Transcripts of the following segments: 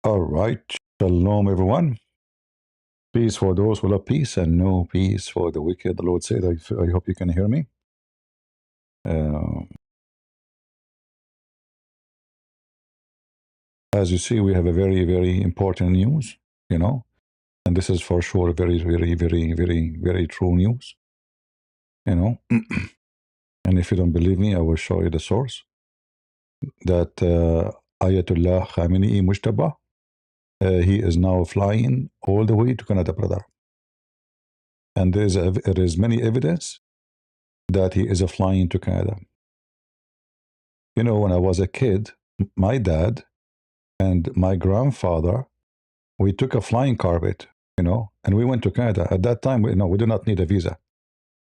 All right. Shalom, everyone. Peace for those who love peace and no peace for the wicked. The Lord said, I hope you can hear me. As you see, we have a very, very important news, and this is for sure very, very, very, very, very true news, and if you don't believe me, I will show you the source that Ayatollah Khamenei Mojtaba, he is now flying all the way to Canada, brother. And there is many evidence that he is flying to Canada. When I was a kid, my dad and my grandfather, we took a flying carpet, and we went to Canada. At that time, we did not need a visa,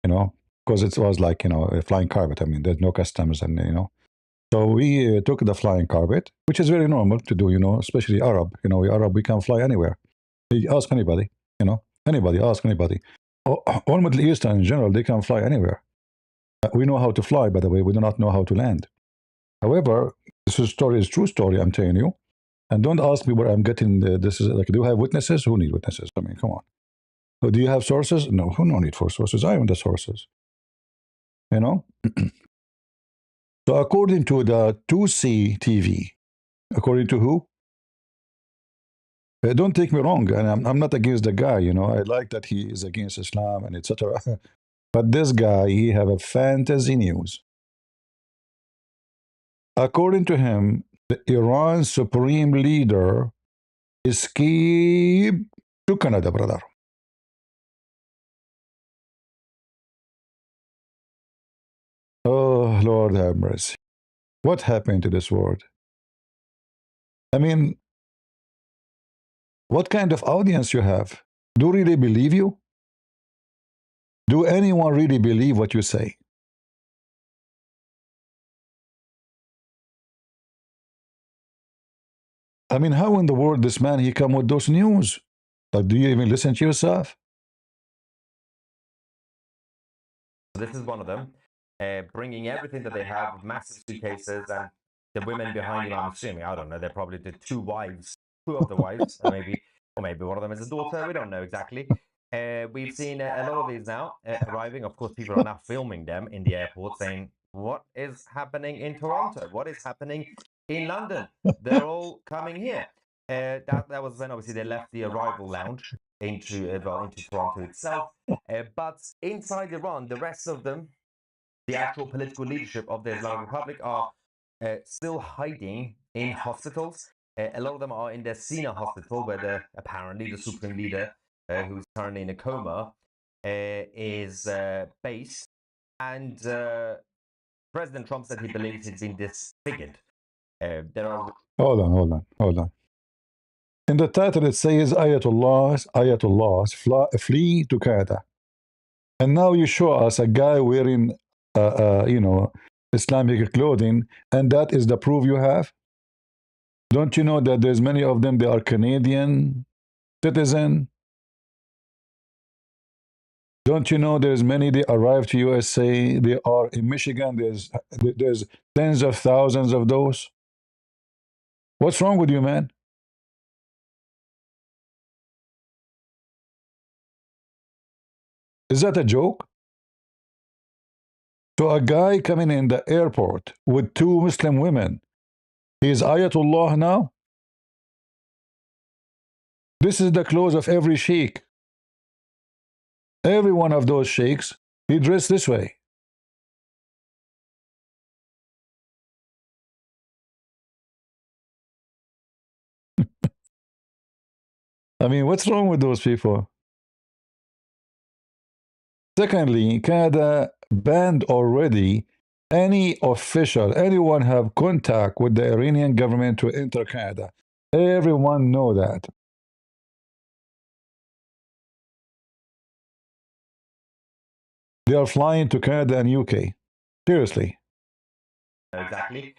because it was like, a flying carpet. I mean, there's no customs and. So we took the flying carpet, which is very normal to do, especially Arab. We Arab, we can fly anywhere. You ask anybody, anybody, ask anybody. All Middle Eastern in general, they can fly anywhere. We know how to fly, by the way. We do not know how to land. However, this story is true story, I'm telling you. And don't ask me where I'm getting this. Is like, do you have witnesses? Who need witnesses? I mean, come on. So do you have sources? No, who no need for sources? I am the sources. So according to the 2C TV, according to who? Don't take me wrong, and I'm not against the guy. I like that he is against Islam and etc. But this guy, he have a fantasy news. According to him, the Iran supreme leader escaped to Canada, brother. Oh, Lord have mercy. What happened to this world? I mean, what kind of audience you have? Do really believe you? Do anyone really believe what you say? I mean, how in the world this man, he come with those news? Like, do you even listen to yourself? This is one of them, bringing everything that they have, massive suitcases, and the women behind him, I'm assuming, I don't know, they're probably the two of the wives, maybe, or maybe one of them is a daughter, we don't know exactly. We've seen a lot of these now arriving. Of course, people are now filming them in the airport saying, what is happening in Toronto? What is happening in London? They're all coming here. That was when obviously they left the arrival lounge into Toronto itself. But inside Iran, the rest of them, the actual political leadership of the Islamic Republic, are still hiding in hospitals. A lot of them are in the Sina hospital, where apparently the supreme leader, who's currently in a coma, is based. And President Trump said he believes he's been disfigured. There are. Hold on. In the title, it says Ayatollahs flee to Canada. And now you show us a guy wearing, Islamic clothing, and that is the proof you have? Don't you know that there's many of them, they are Canadian citizen? Don't you know there's many, they arrived to USA, they are in Michigan, there's tens of thousands of those? What's wrong with you, man? Is that a joke? So a guy coming in the airport with two Muslim women, he's Ayatollah now? This is the clothes of every sheikh. Every one of those sheikhs, he dressed this way. I mean, what's wrong with those people? Secondly, Canada banned already anyone have contact with the Iranian government to enter Canada. Everyone know that. They are flying to Canada and UK. Seriously. Exactly.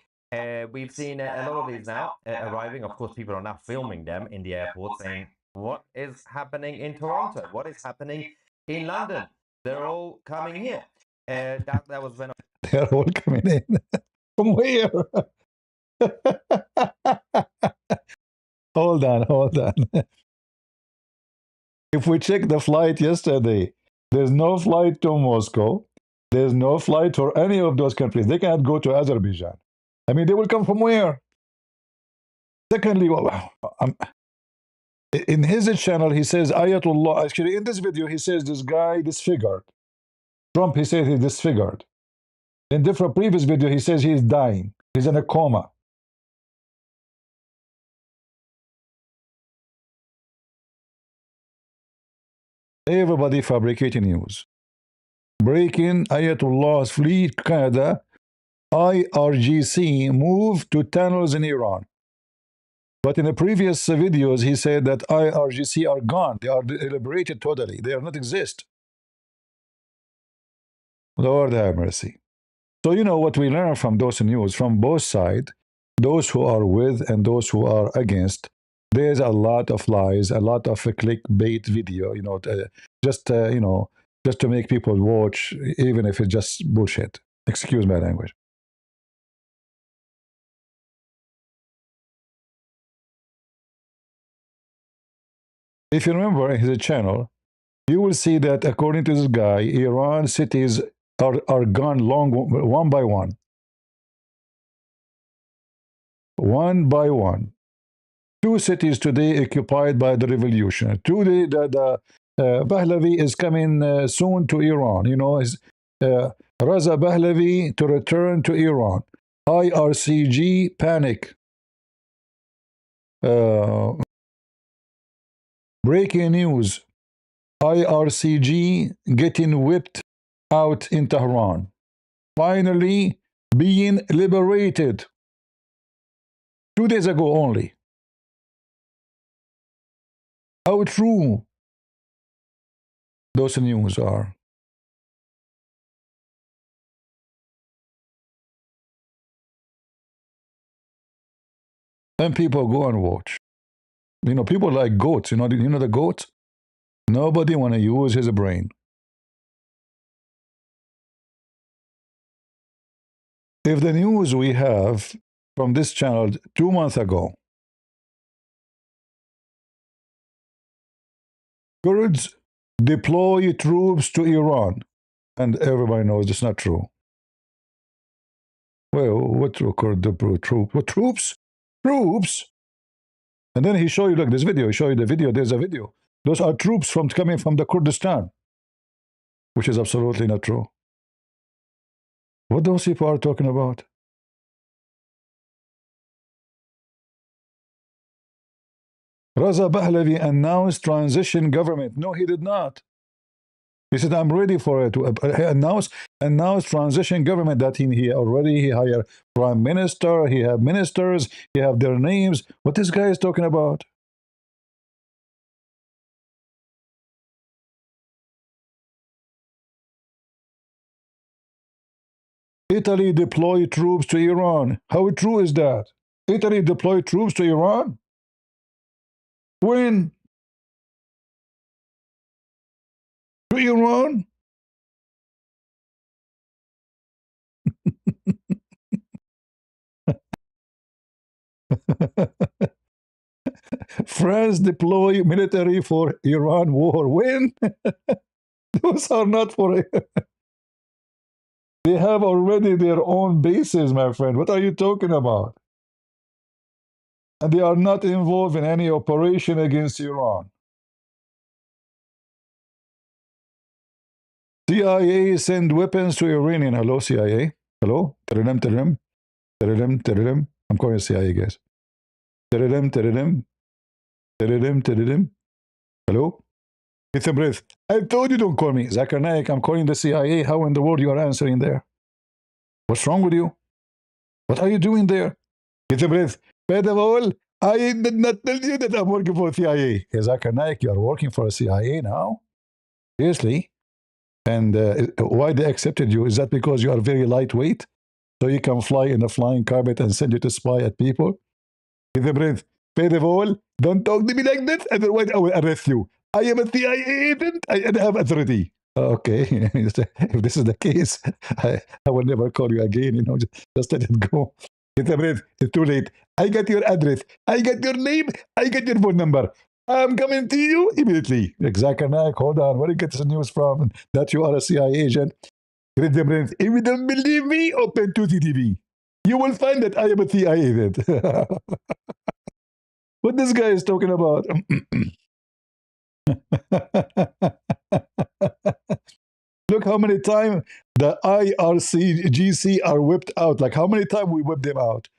We've seen a lot of these now arriving. Of course, people are now filming them in the airport saying, what is happening in Toronto? What is happening in London? They're all coming here. That was when. They are all coming in. From where? hold on, hold on. If we check the flight yesterday, there's no flight to Moscow. There's no flight for any of those countries. They cannot go to Azerbaijan. I mean, they will come from where? Secondly, in his channel, he says Ayatollah. Actually, in this video, he says this guy disfigured. Trump, he says he's disfigured. In different previous video, he says he's dying. He's in a coma. Everybody fabricating news. Breaking Ayatollah's fleet Canada. IRGC moved to tunnels in Iran. But in the previous videos, he said that IRGC are gone. They are liberated totally. They are not exist. Lord have mercy. So you know what we learn from those news, from both sides, those who are with and those who are against. There's a lot of lies, a lot of clickbait video, you know, just to make people watch, even if it's just bullshit. Excuse my language. If you remember in his channel, you will see that according to this guy, Iran cities are gone long, one by one. One by one. 2 cities today occupied by the revolution. Today, the Pahlavi is coming soon to Iran. You know, Raza Pahlavi to return to Iran. IRCG panic. Breaking news. IRCG getting whipped out in Tehran. Finally being liberated. 2 days ago only. How true those news are. And people go and watch. You know, people like goats. You know the goats? Nobody want to use his brain. If the news we have from this channel 2 months ago, Kurds deploy troops to Iran, and everybody knows it's not true. Well, what Kurd deploy troops? What troops? Troops? And then he show you, look, this video, he show you the video, there's a video. Those are troops coming from the Kurdistan, which is absolutely not true. What those people are talking about? Raza Pahlavi announced transition government. No, he did not. He said, I'm ready for it. He announced transition government that he hired prime minister, he have ministers, he have their names. What this guy is talking about? Italy deployed troops to Iran. How true is that? Italy deployed troops to Iran? When? To Iran? France deploy military for Iran war. When? Those are not for it. They have already their own bases, my friend. What are you talking about? And they are not involved in any operation against Iran. CIA send weapons to Iranian. Hello, CIA. Hello? Teredem, teredem. Teredem, teredem. I'm calling CIA, guys. Teredem, teredem. Teredem, teredem. Hello? Get a breath. I told you don't call me. Zakir Naik, I'm calling the CIA. How in the world you are answering there? What's wrong with you? What are you doing there? Get a breath. First of all, I did not tell you that I'm working for CIA. Hey, Zakir Naik, you are working for a CIA now? Seriously? And why they accepted you? Is that because you are very lightweight? So you can fly in a flying carpet and send you to spy at people? Get a breath. First of all, don't talk to me like that, otherwise I will arrest you. I am a CIA agent. I have authority. Okay, if this is the case, I will never call you again. You know, just let it go. Get the breath. It's too late. I got your address. I got your name. I got your phone number. I'm coming to you immediately. Exactly. Hold on. Where do you get this news from? That you are a CIA agent. Get the breath. If you don't believe me, open to TTV. You will find that I am a CIA agent. What this guy is talking about? Look how many times the IRCGC are whipped out. Like how many times we whip them out.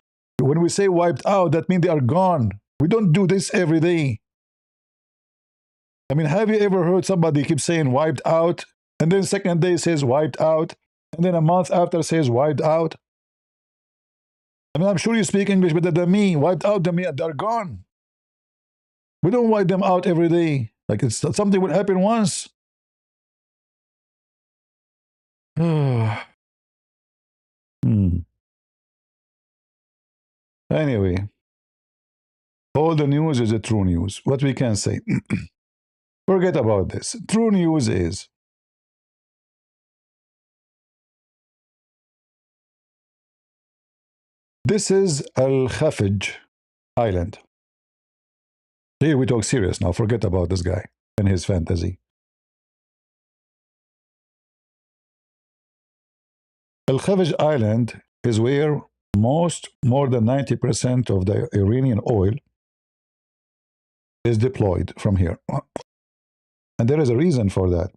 When we say wiped out, that means they are gone. We don't do this every day. I mean, have you ever heard somebody keep saying wiped out, and then second day says wiped out, and then a month after says wiped out? I mean, I'm sure you speak English better than me. Wiped out, the mean they're gone. We don't wipe them out every day. Like it's something would happen once. Anyway, all the news is a true news. What we can say. Forget about this. True news is this is Al Khafij Island. Here we talk serious now. Forget about this guy and his fantasy. Al Khafij Island is where more than 90% of the Iranian oil is deployed from here. And there is a reason for that.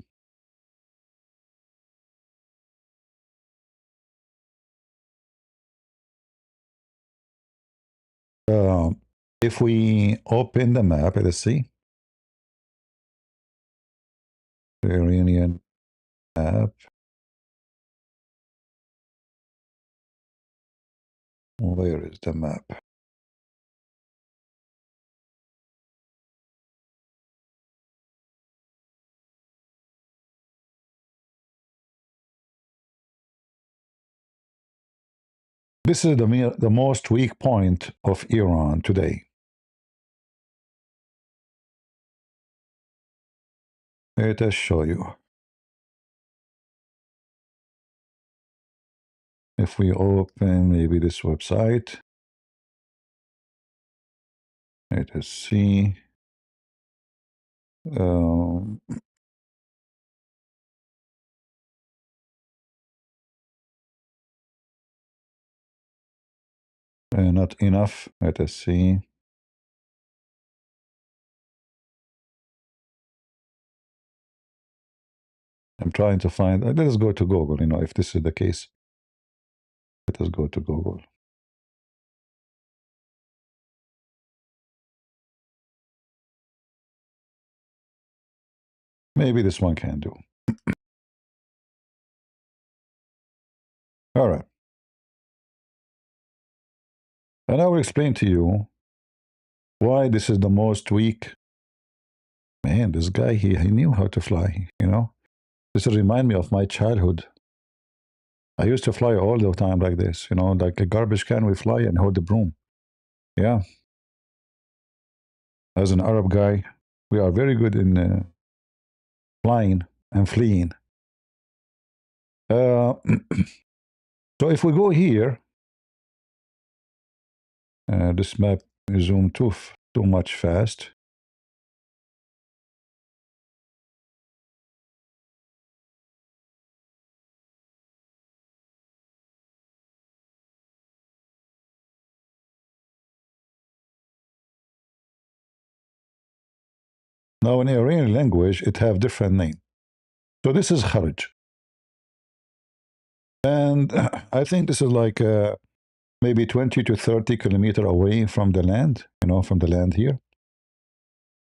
If we open the map, let's see. The Iranian map. Where is the map? This is the most weak point of Iran today. Let us show you. If we open maybe this website, let us see. Not enough. Let us see. I'm trying to find. Let us go to Google. You know, if this is the case, let us go to Google. Maybe this one can do. All right. And I will explain to you why this is the most weak. Man, this guy, he knew how to fly, you know. This reminds me of my childhood. I used to fly all the time like this, you know, like a garbage can, we fly and hold the broom. Yeah. As an Arab guy, we are very good in flying and fleeing. So if we go here, this map is zoomed too much fast. Now in Iranian language, it have different name. So this is Kharj. And I think this is like maybe 20 to 30 kilometers away from the land, you know, from the land here.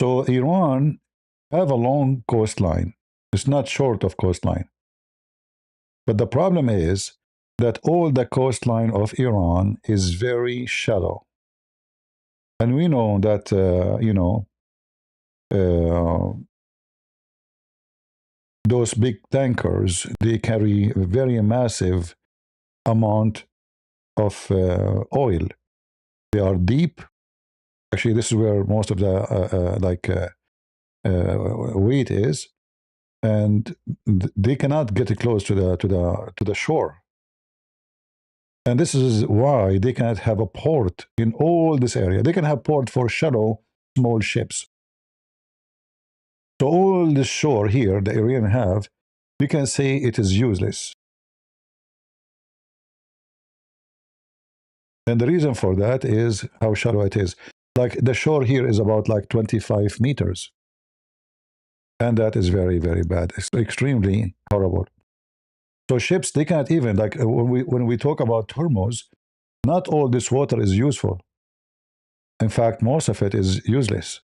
So Iran have a long coastline. It's not short of coastline. But the problem is that all the coastline of Iran is very shallow. And we know that, you know, those big tankers, they carry a very massive amount of oil. They are deep. Actually, this is where most of the weight is, and they cannot get close to the shore. And this is why they cannot have a port in all this area. They can have port for shallow, small ships. So all this shore here, the Iranian have, we can say it is useless. And the reason for that is how shallow it is. Like the shore here is about like 25 meters. And that is very, very bad. It's extremely horrible. So ships, they cannot even, like when we talk about Hormuz, not all this water is useful. In fact, most of it is useless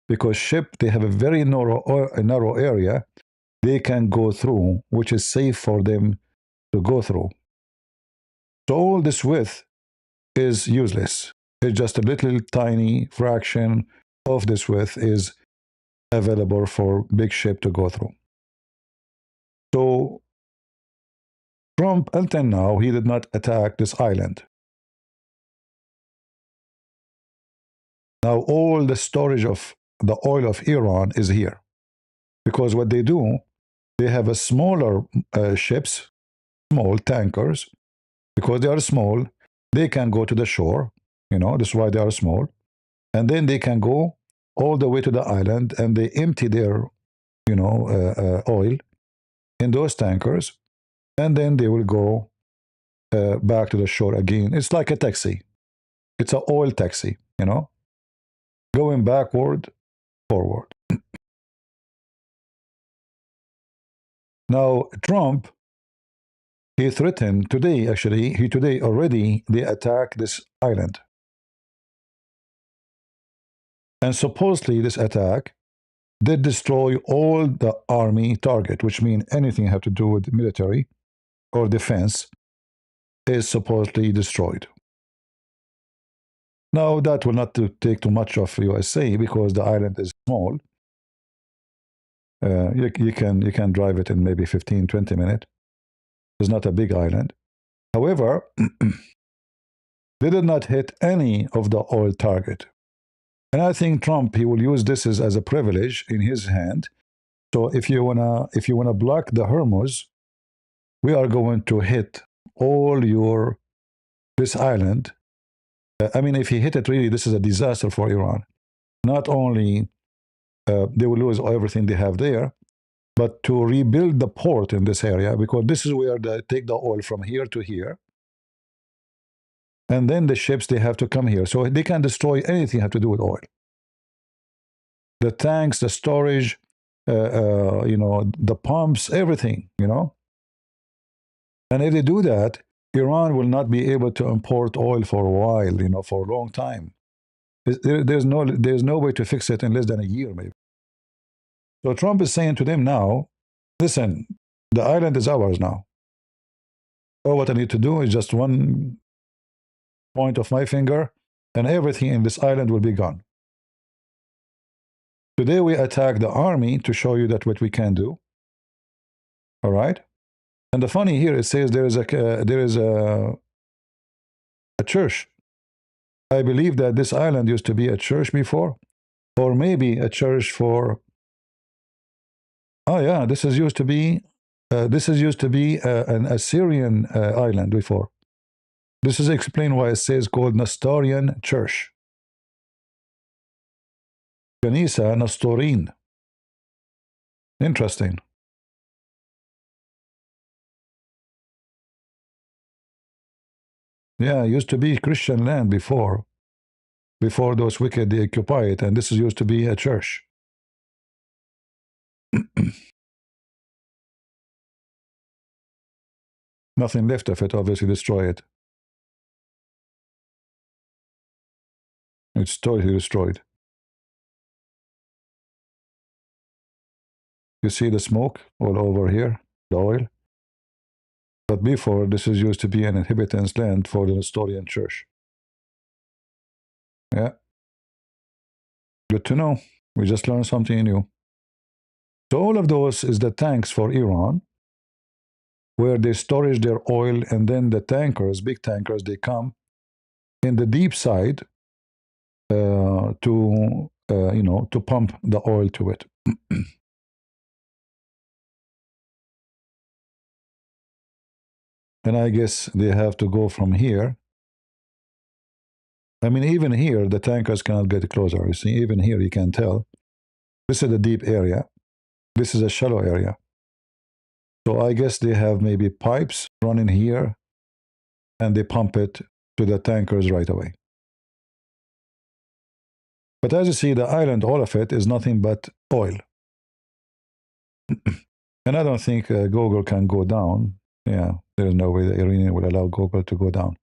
because ship, they have a very narrow area they can go through, which is safe for them to go through. So all this width is useless. It's just a little tiny fraction of this width is available for big ship to go through. So Trump, until now, he did not attack this island. Now all the storage of the oil of Iran is here. Because what they do, they have a smaller ships, small tankers, because they are small, they can go to the shore, this is why they are small, and then they can go all the way to the island and they empty their, oil in those tankers, and then they will go back to the shore again. It's like a taxi. It's an oil taxi, going backward, forward. Now, Trump, he threatened today, actually, today already, they attacked this island. And supposedly this attack did destroy all the army target, which means anything have to do with military or defense is supposedly destroyed. Now, that will not take too much of USA because the island is small. You can drive it in maybe 15, 20 minutes. It's not a big island. However, they did not hit any of the oil target. And I think Trump, he will use this as a privilege in his hand. So if you wanna block the Hormuz, we are going to hit all this island. I mean, if he hit it, really, this is a disaster for Iran. Not only they will lose everything they have there, but to rebuild the port in this area, because this is where they take the oil from here to here. And then the ships, they have to come here. So they can destroy anything have to do with oil. The tanks, the storage, the pumps, everything, And if they do that, Iran will not be able to import oil for a while, for a long time. There's no way to fix it in less than a year, maybe. So Trump is saying to them now, listen, the island is ours now. All what I need to do is just one point of my finger, and everything in this island will be gone. Today we attack the army to show you that what we can do. All right? And the funny here, it says there is a church. I believe that this island used to be a church before, or maybe a church for. Oh yeah, this is used to be an Assyrian island before. This is explained why it says called Nestorian Church. Kanisa Nestorin. Interesting. Yeah, it used to be Christian land before those wicked they occupy it, and this is used to be a church. Nothing left of it, obviously destroy it. It's totally destroyed. You see the smoke all over here, the oil. But before, this is used to be an inhabitant's land for the Nestorian church. Yeah. Good to know. We just learned something new. So all of those is the tanks for Iran, where they storage their oil, and then the tankers, big tankers, they come in the deep side to pump the oil to it. And I guess they have to go from here. I mean, even here, the tankers cannot get closer. You see, even here, you can tell. This is a deep area. This is a shallow area. So I guess they have maybe pipes running here, and they pump it to the tankers right away. But as you see, the island, all of it, is nothing but oil. And I don't think Google can go down. Yeah, there's no way the Iranian will allow Google to go down.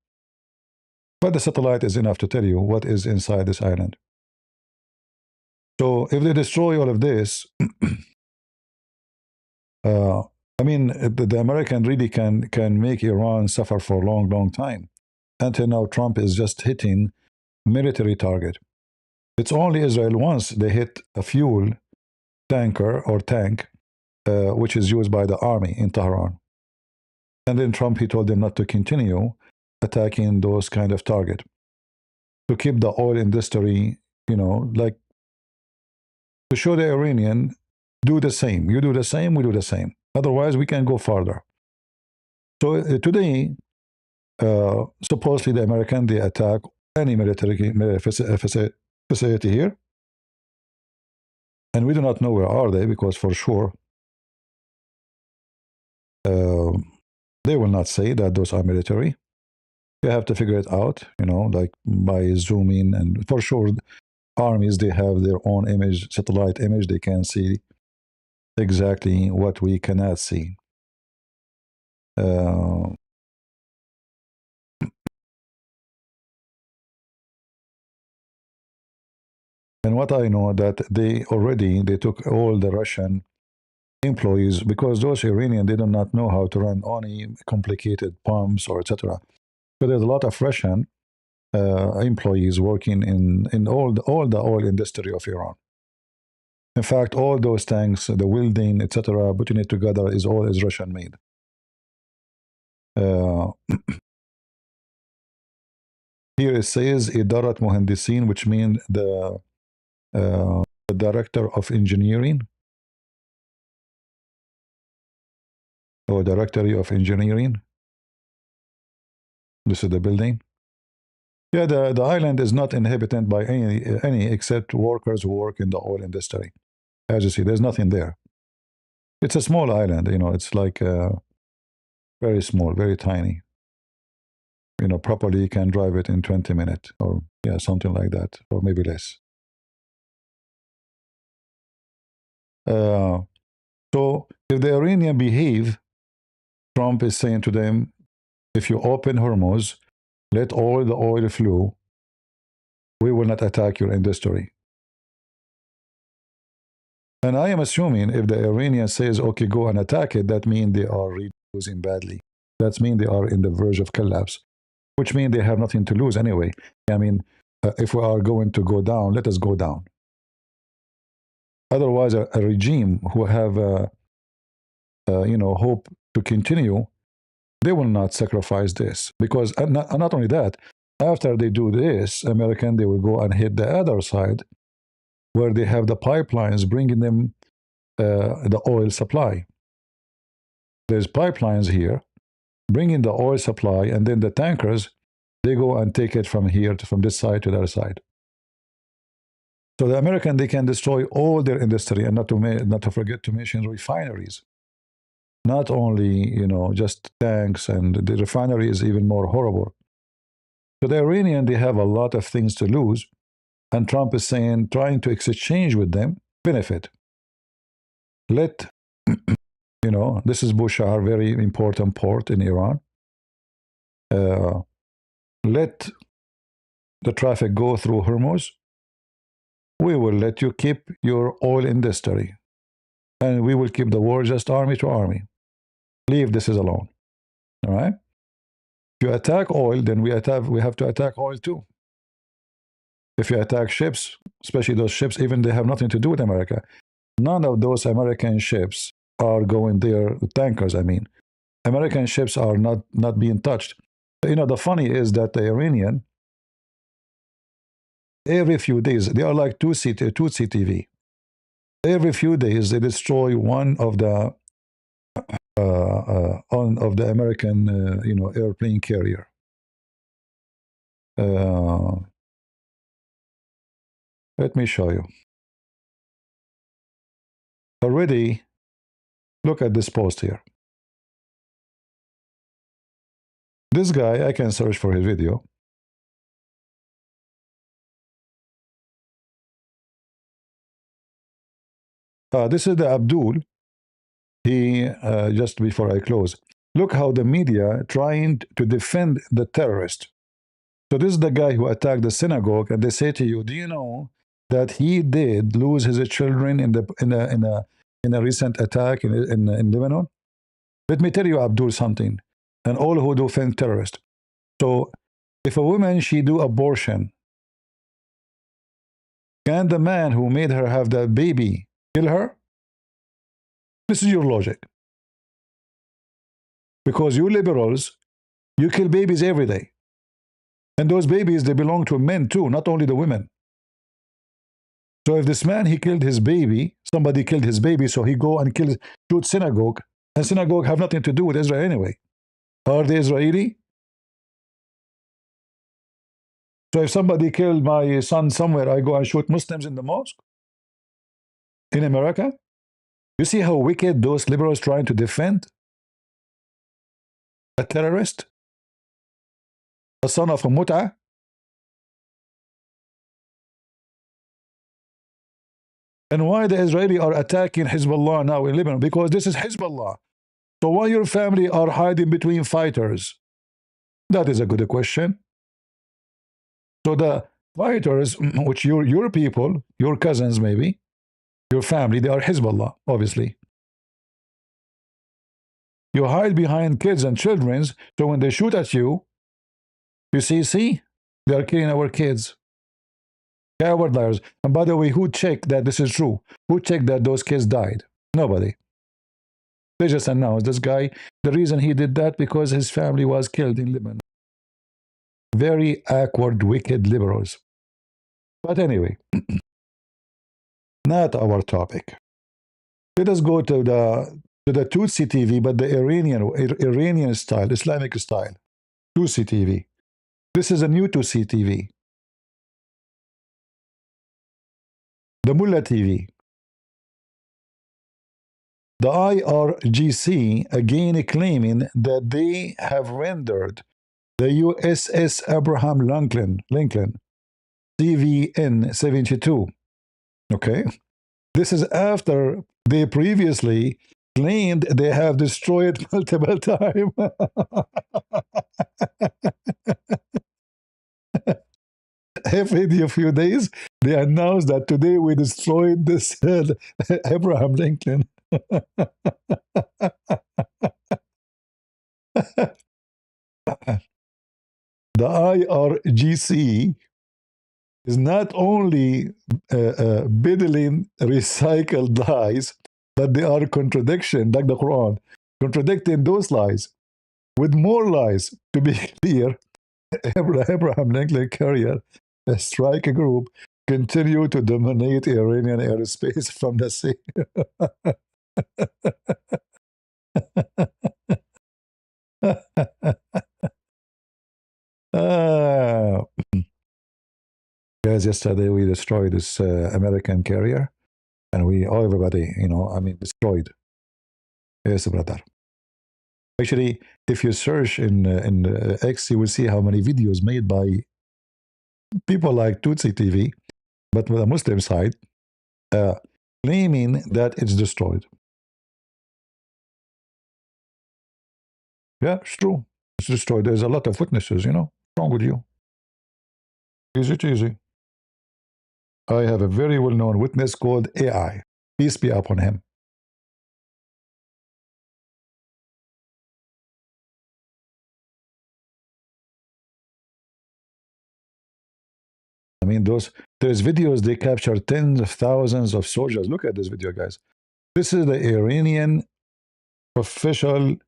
But the satellite is enough to tell you what is inside this island. So if they destroy all of this, I mean, the American really can make Iran suffer for a long, long time. Until now, Trump is just hitting military target. It's only Israel once they hit a fuel tanker or tank, which is used by the army in Tehran. And then Trump, he told them not to continue attacking those kind of target, to keep the oil industry, like to show the Iranian, do the same. You do the same, we do the same. Otherwise, we can go farther. So today, supposedly the American, they attack any military facility here. And we do not know where are they, because for sure, they will not say that those are military. You have to figure it out, like by zooming. And for sure, armies, they have their own image, satellite image. They can see exactly what we cannot see. And what I know that they took all the Russian employees, because those Iranians, they do not know how to run any complicated pumps or etc. So there's a lot of Russian employees working in all the oil industry of Iran. In fact, all those tanks, the welding, etc., putting it together is Russian made. Here it says Idarat Muhandisin, which means the director of engineering, or directory of engineering. This is the building. Yeah, the island is not inhabited by any except workers who work in the oil industry. As you see, there's nothing there. It's a small island, it's like very small, very tiny. Properly you can drive it in 20 minutes, or something like that, or maybe less. So if the Iranian behave, Trump is saying to them, if you open Hormuz, let all the oil flow, we will not attack your industry. And I am assuming if the Iranian says, okay, go and attack it, that means they are really losing badly. That means they are in the verge of collapse, which means they have nothing to lose anyway. I mean, if we are going to go down, let us go down. Otherwise, a regime who have, hope to continue, they will not sacrifice this. Because, and not only that, after they do this, American, they will go and hit the other side, where they have the pipelines bringing them the oil supply. There's pipelines here bringing the oil supply, and then the tankers, they go and take it from here, from this side to the other side. So the American, they can destroy all their industry, and not to forget to mention refineries. Not only, just tanks, and the refinery is even more horrible. So the Iranian, they have a lot of things to lose, and Trump is saying, trying to exchange with them, benefit. Let, this is Bushehr, very important port in Iran. Let the traffic go through Hormuz. We will let you keep your oil industry, and we will keep the war just army to army. Leave this alone. All right? If you attack oil, then we have to attack oil too. If you attack ships, especially those ships, even they have nothing to do with America. None of those American ships are going there, tankers, I mean. American ships are not being touched. The funny is that the Iranian, every few days, they are like two CTV. Every few days, they destroy one of the of the American, airplane carrier. Let me show you. Already, look at this post here. This guy, I can search for his video. This is the Abdul. He, just before I close, look how the media trying to defend the terrorist. So this is the guy who attacked the synagogue, and they say to you, do you know that he did lose his children in a recent attack in Lebanon? Let me tell you, Abdul, something, and all who defend terrorists. So if a woman, she do abortion, can the man who made her have that baby kill her? This is your logic. Because you liberals, you kill babies every day. And those babies, they belong to men too, not only the women. So if this man, he killed his baby, somebody killed his baby, so he go and shoot synagogue, and synagogue have nothing to do with Israel anyway. Are they Israeli? So if somebody killed my son somewhere, I go and shoot Muslims in the mosque? In America? You see how wicked those liberals trying to defend a terrorist? A son of a Mut'ah? And why the Israeli are attacking Hezbollah now in Lebanon? Because this is Hezbollah. So why your family are hiding between fighters? That is a good question. So the fighters, which your people, your cousins maybe, your family, they are Hezbollah, obviously. You hide behind kids and children, so when they shoot at you, you see, they are killing our kids. Coward liars. And by the way, who checked that this is true? Who checked that those kids died? Nobody. They just announced this guy. The reason he did that, because his family was killed in Lebanon. Very awkward, wicked liberals. But anyway, not our topic. Let us go to the Tutsi TV, but the Iranian style, Islamic style. Tutsi TV. This is a new Tutsi TV. The Mullah TV. The IRGC again claiming that they have rendered the USS Abraham Lincoln CVN 72. Okay. This is after they previously claimed they have destroyed multiple times. Every few days, they announced that today we destroyed this Abraham Lincoln. The IRGC is not only peddling recycled lies, but they are contradiction, like the Quran, contradicting those lies with more lies. To be clear, Abraham Lincoln carrier, a strike group, continue to dominate Iranian airspace from the sea. uh, Guys, yesterday we destroyed this American carrier, and everybody, destroyed. Yes, brother. Actually, if you search in X, you will see how many videos made by people like Tutsi TV, but with a Muslim side, claiming that it's destroyed. Yeah, it's true. It's destroyed. There's a lot of witnesses, What's wrong with you? Easy. I have a very well-known witness called AI. Peace be upon him. I mean, there's videos, they capture tens of thousands of soldiers. Look at this video, guys. This is the Iranian official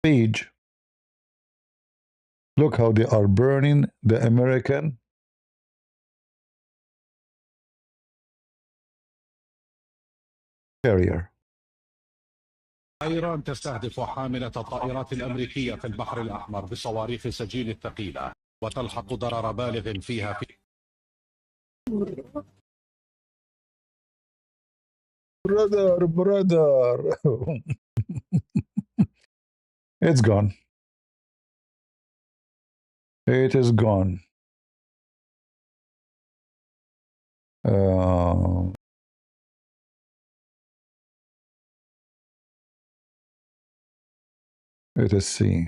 page. Look how they are burning the American carrier. إيران تستهدف حاملة الطائرات الأمريكية في البحر الأحمر بصواريخ سجيل الثقيلة وتلحق ضرر بالغ فيها brother. It's gone. It is gone. Let us see.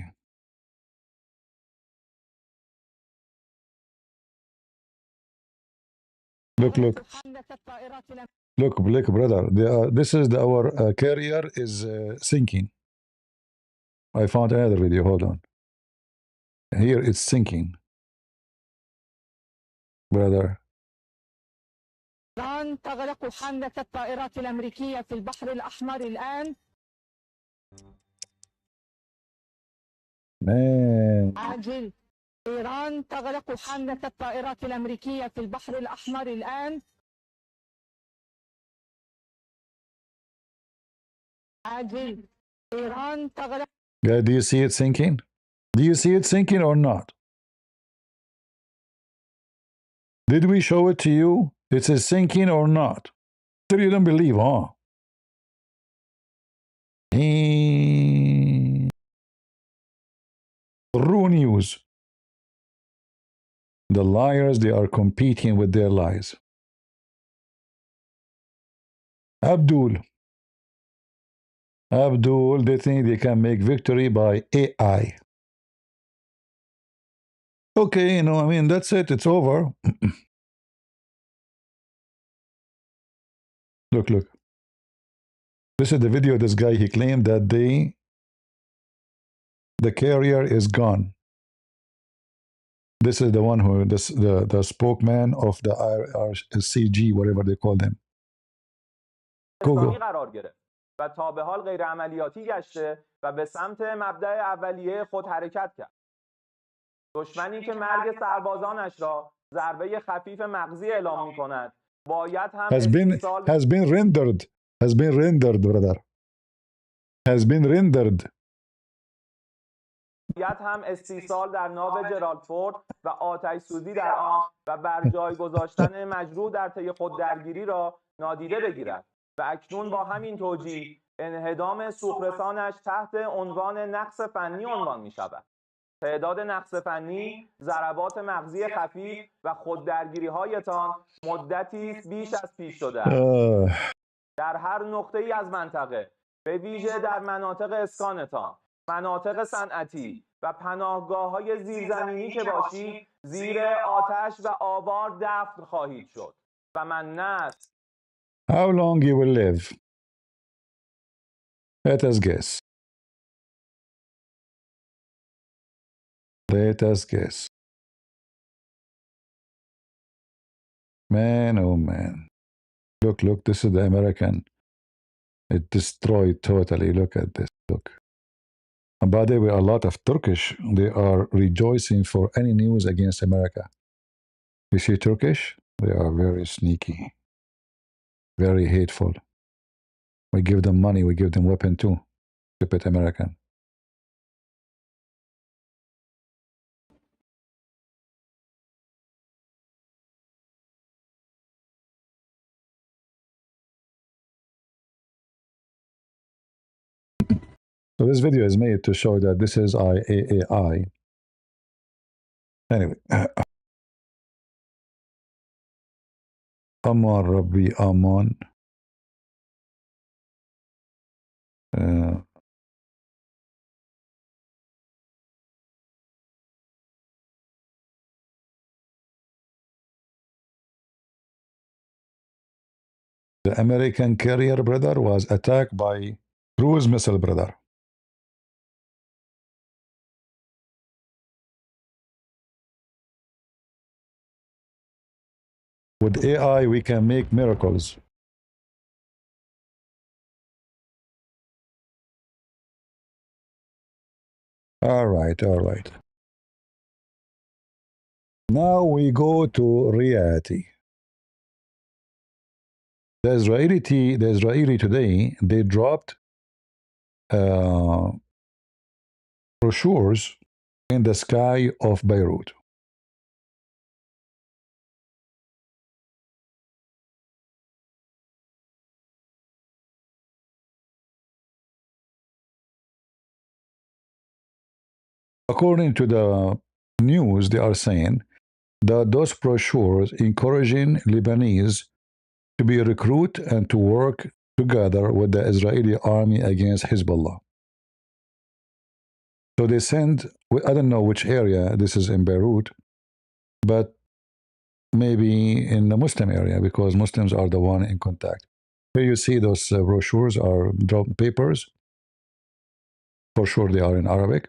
Look, brother. This is our carrier is sinking. I found another video. Hold on. Here it's sinking, brother. إيران تغلق حاملة الطائرات الأمريكية في البحر الأحمر الآن. Man. عاجل. إيران تغلق حاملة الطائرات الأمريكية في البحر الأحمر الآن. عاجل. إيران تغلق. Yeah, do you see it sinking? Do you see it sinking or not? Did we show it to you? It is sinking or not? So you don't believe, huh? True news. The liars, they are competing with their lies. Abdul, they think they can make victory by AI. Okay, I mean, that's it. It's over. Look. This is the video of this guy. He claimed that the carrier is gone. This is the one who, the spokesman of the IRCG, whatever they call them. Google. قرار گرفت و تا به حال غیر عملیاتی گشته و به سمت مبدأ اولیه خود حرکت کرد. دشمنی که مرگ سربازانش را ضربه خفیف مغزی اعلام می‌کند باید هم has been rendered brother. Has been rendered. باید هم استیصال در ناو جرالدفورد و آتش سوزی در آن و بر جای گذاشتن مجروح در طی خود درگیری را نادیده بگیرد و اکنون با همین توجیه انهدام سوخرسانش تحت عنوان نقص فنی عنوان می شود. تعداد نقص فنی، ضربات مغزی خفیف و خوددرگیری هایتان مدتی بیش از پیش شده است. در هر نقطه ای از منطقه، به ویژه در مناطق اسکانتان، مناطق صنعتی و پناهگاه های زیرزمینی که باشید، زیر آتش و آوار دفن خواهید شد و من نه. How long you will live? Let us guess. Let us guess. Man, oh man. Look, this is the American. It destroyed totally. Look at this. Look. And by the way, a lot of Turkish, they are rejoicing for any news against America. You see Turkish? They are very sneaky, very hateful. We give them money, we give them weapon too. Stupid American. So this video is made to show that this is IAAI. Anyway. Aman Rabbi Aman. The American carrier, brother, was attacked by cruise missile, brother. With AI, we can make miracles. All right. Now we go to reality. The Israeli today, they dropped uh, brochures in the sky of Beirut. According to the news, they are saying that those brochures encouraging Lebanese to be recruit and to work together with the Israeli army against Hezbollah. So they send, I don't know which area this is in Beirut, but maybe in the Muslim area because Muslims are the one in contact. Here you see those brochures are papers. For sure they are in Arabic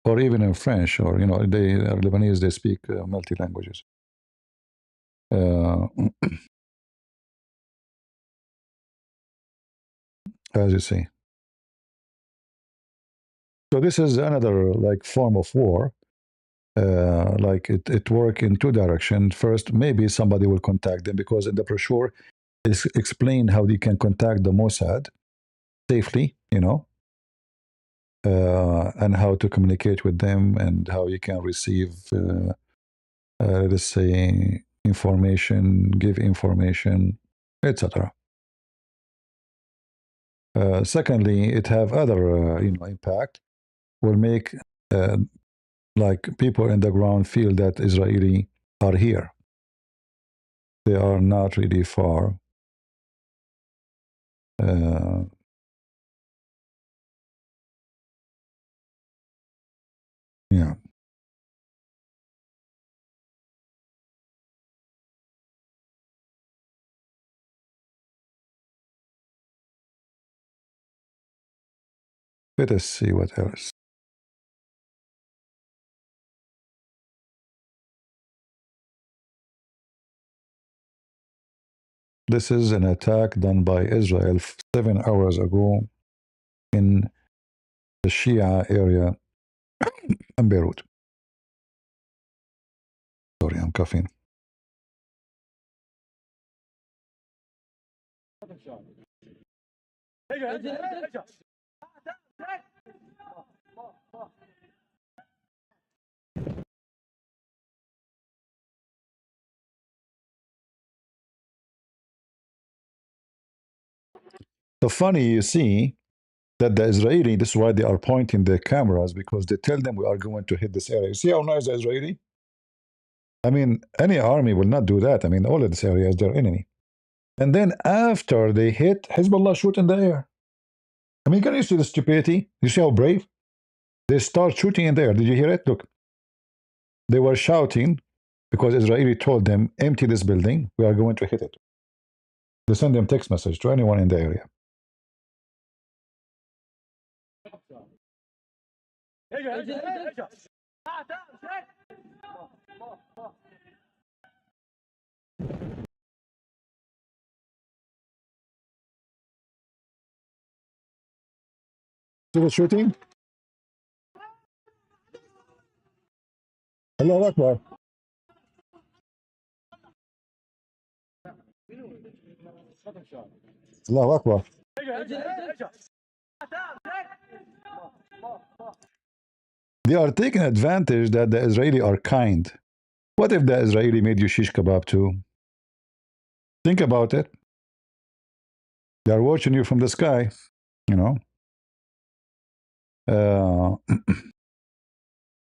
or even in French, or, they are Lebanese, they speak multi languages. As you see. So this is another like form of war. Like it work in two directions. First, maybe somebody will contact them because in the brochure it's explained how they can contact the Mossad safely, and how to communicate with them and how you can receive, let's say, information, give information, etc. Secondly, it have other, impact. Will make like people in the ground feel that Israeli are here. They are not really far. Yeah. Let us see what else. This is an attack done by Israel 7 hours ago in the Shia area in Beirut. Sorry, I'm coughing. So funny, you see that the Israeli, this is why they are pointing their cameras, because they tell them we are going to hit this area. You see how nice the Israeli? I mean, any army will not do that. I mean, all of this area is their enemy. And then after they hit, Hezbollah shoot in the air. I mean, can you see the stupidity? You see how brave? They start shooting in the air. Did you hear it? Look. They were shouting because Israeli told them, empty this building. We are going to hit it. They send them text message to anyone in the area. See the shooting? Allahu Akbar. Allahu Akbar. They are taking advantage that the Israeli are kind. What if the Israeli made you shish kebab too? Think about it. They are watching you from the sky,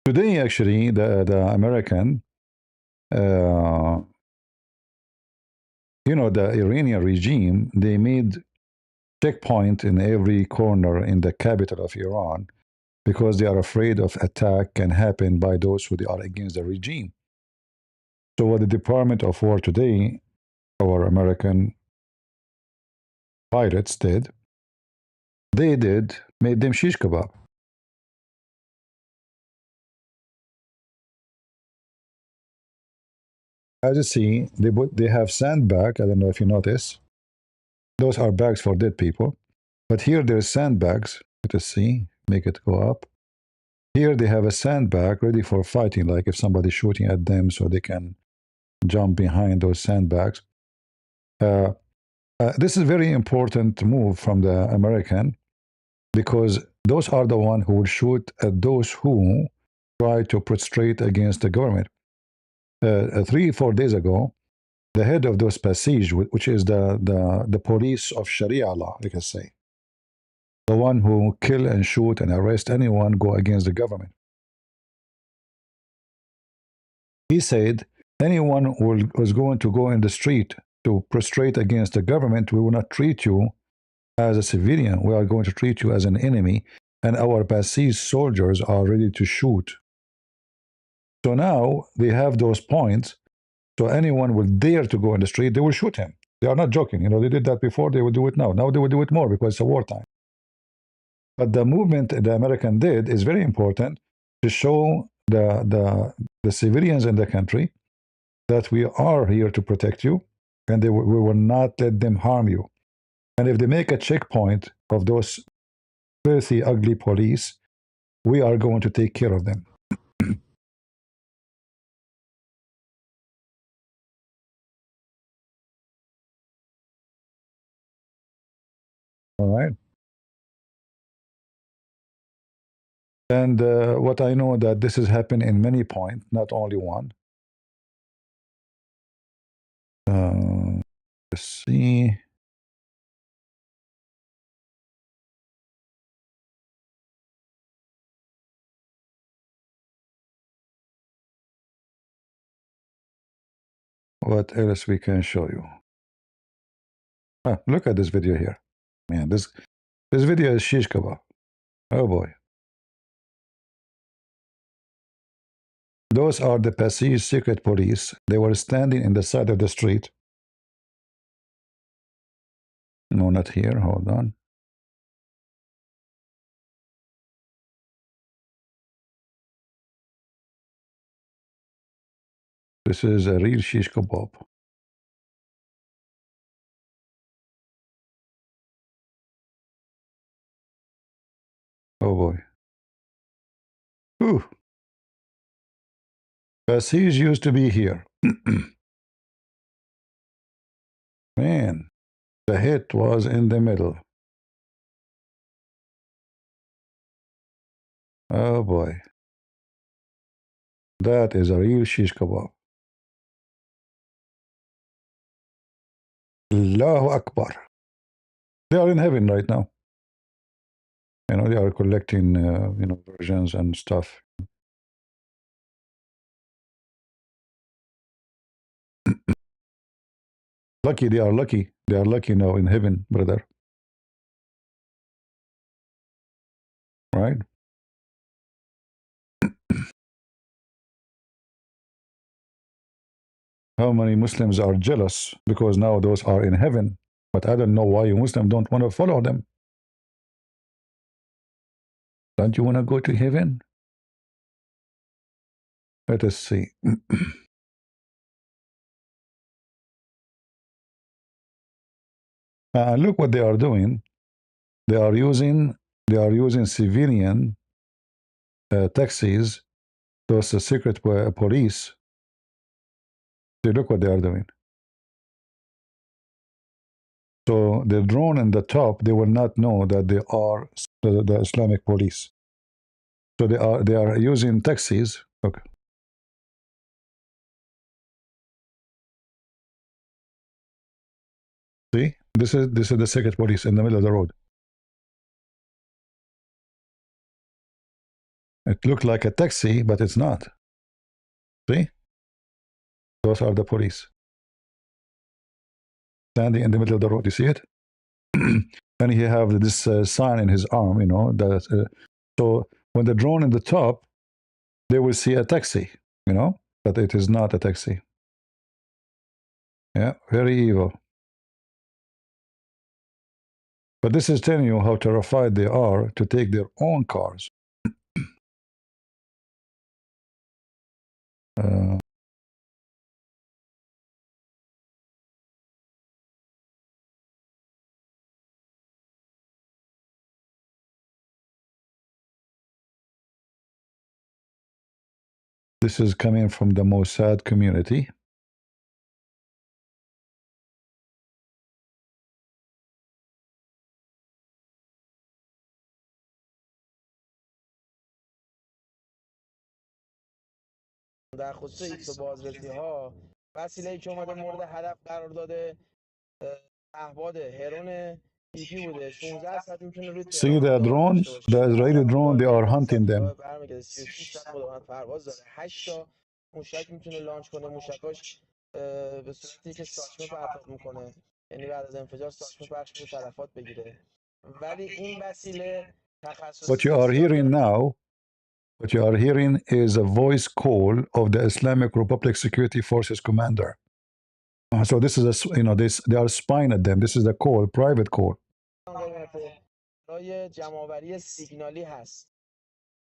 Today, actually, the American, the Iranian regime, they made checkpoint in every corner in the capital of Iran because they are afraid of attack can happen by those who are against the regime. So what the Department of War today, our American pilots did, made them shish kebab. As you see, they have sandbag. I don't know if you notice. Those are bags for dead people. But here there's sandbags. Let us see. Make it go up. Here they have a sandbag ready for fighting, like if somebody's shooting at them so they can jump behind those sandbags. This is a very important move from the American because those are the ones who will shoot at those who try to prostrate against the government. 3 or 4 days ago, the head of those Basij, which is the police of Sharia law, you can say, the one who kill and shoot and arrest anyone go against the government. He said, anyone who was going to go in the street to prostrate against the government, we will not treat you as a civilian. We are going to treat you as an enemy, and our Basij soldiers are ready to shoot. So now they have those points. So anyone will dare to go in the street, they will shoot him. They are not joking. You know, they did that before, they will do it now. Now they will do it more because it's a wartime. But the movement the American did is very important to show the civilians in the country that we are here to protect you, and we will not let them harm you. And if they make a checkpoint of those filthy, ugly police, we are going to take care of them. All right. And what I know that this has happened in many points, not only one. Let's see. What else we can show you? Look at this video here. Man, this video is shish kebab. Oh boy. Those are the Basij secret police. They were standing in the side of the street. No, not here. Hold on. This is a real shish kebab. Oh boy. Whew. Basij used to be here. Man, the hit was in the middle. Oh boy. That is a real shish kebab. Allahu Akbar. They are in heaven right now. You know, they are collecting, versions and stuff. Lucky, they are lucky. They are lucky now in heaven, brother. Right? How many Muslims are jealous because now those are in heaven, but I don't know why you Muslims don't want to follow them. Don't you want to go to heaven? Let us see. Look what they are doing. They are using civilian taxis, those secret police. See, look what they are doing. So the drone in the top, they will not know that they are the Islamic police. So they are using taxis. Okay. See, this is the secret police in the middle of the road. It looked like a taxi, but it's not. See, those are the police standing in the middle of the road. You see it? And he have this sign in his arm. You know that. So when the drone in the top, they will see a taxi. You know, but it is not a taxi. Yeah, very evil. But this is telling you how terrified they are to take their own cars. This is coming from the Mossad community. در خصوص ایکس و بازرسی ها وسیله‌ای که اومده مورد هدف قرار داده پهپاد هرون ایپی بوده 16 ساعت میتونه روی See تهران the مداوم drone, داشته باشه the Israeli مثلا drone, they راه are 900 hunting them. برمیگرده 36 ساعت مداومت پرواز داره 8 تا موشک میتونه لانچ کنه موشکاش به صورتی که ساچمه پرتاب میکنه یعنی بعد از انفجار ساچمه پخش میشه تلفات بگیره ولی این وسیله What تخصص you are بسیار hearing داره now, what you are hearing is a voice call of the Islamic Republic Security Forces commander. So this is this they are spying at them. This is the call, private call. قیمت برای جمع‌آوری سیگنالی هست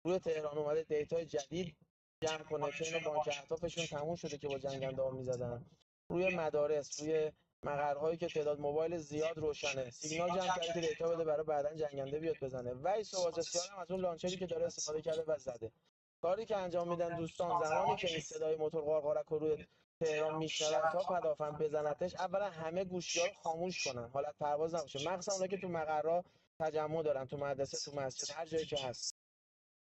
روی تهران اومده دیتای جدید جمع کنه چون اینا بانک اهدافشون تموم شده که با جنگنده ها میزدن روی مدارس روی مقرهایی که تعداد موبایل زیاد روشنه سیگنال جمع کرده که دیتا بده برای بعدن جنگنده بیاد بزنه و این سوازسیار هم از اون لانچری که داره استفاده کرده و زده کاری که انجام میدن دوستان زمانی که این صدای موتور قارقارک رو روی تهران میشنون تا پدافند بزنتش اولا همه گوشی‌ها رو خاموش کنن حالت پرواز نباشه مخصوصا اونایی که تو مقرها تجمع دارن تو مدرسه تو مسجد هر جایی که هست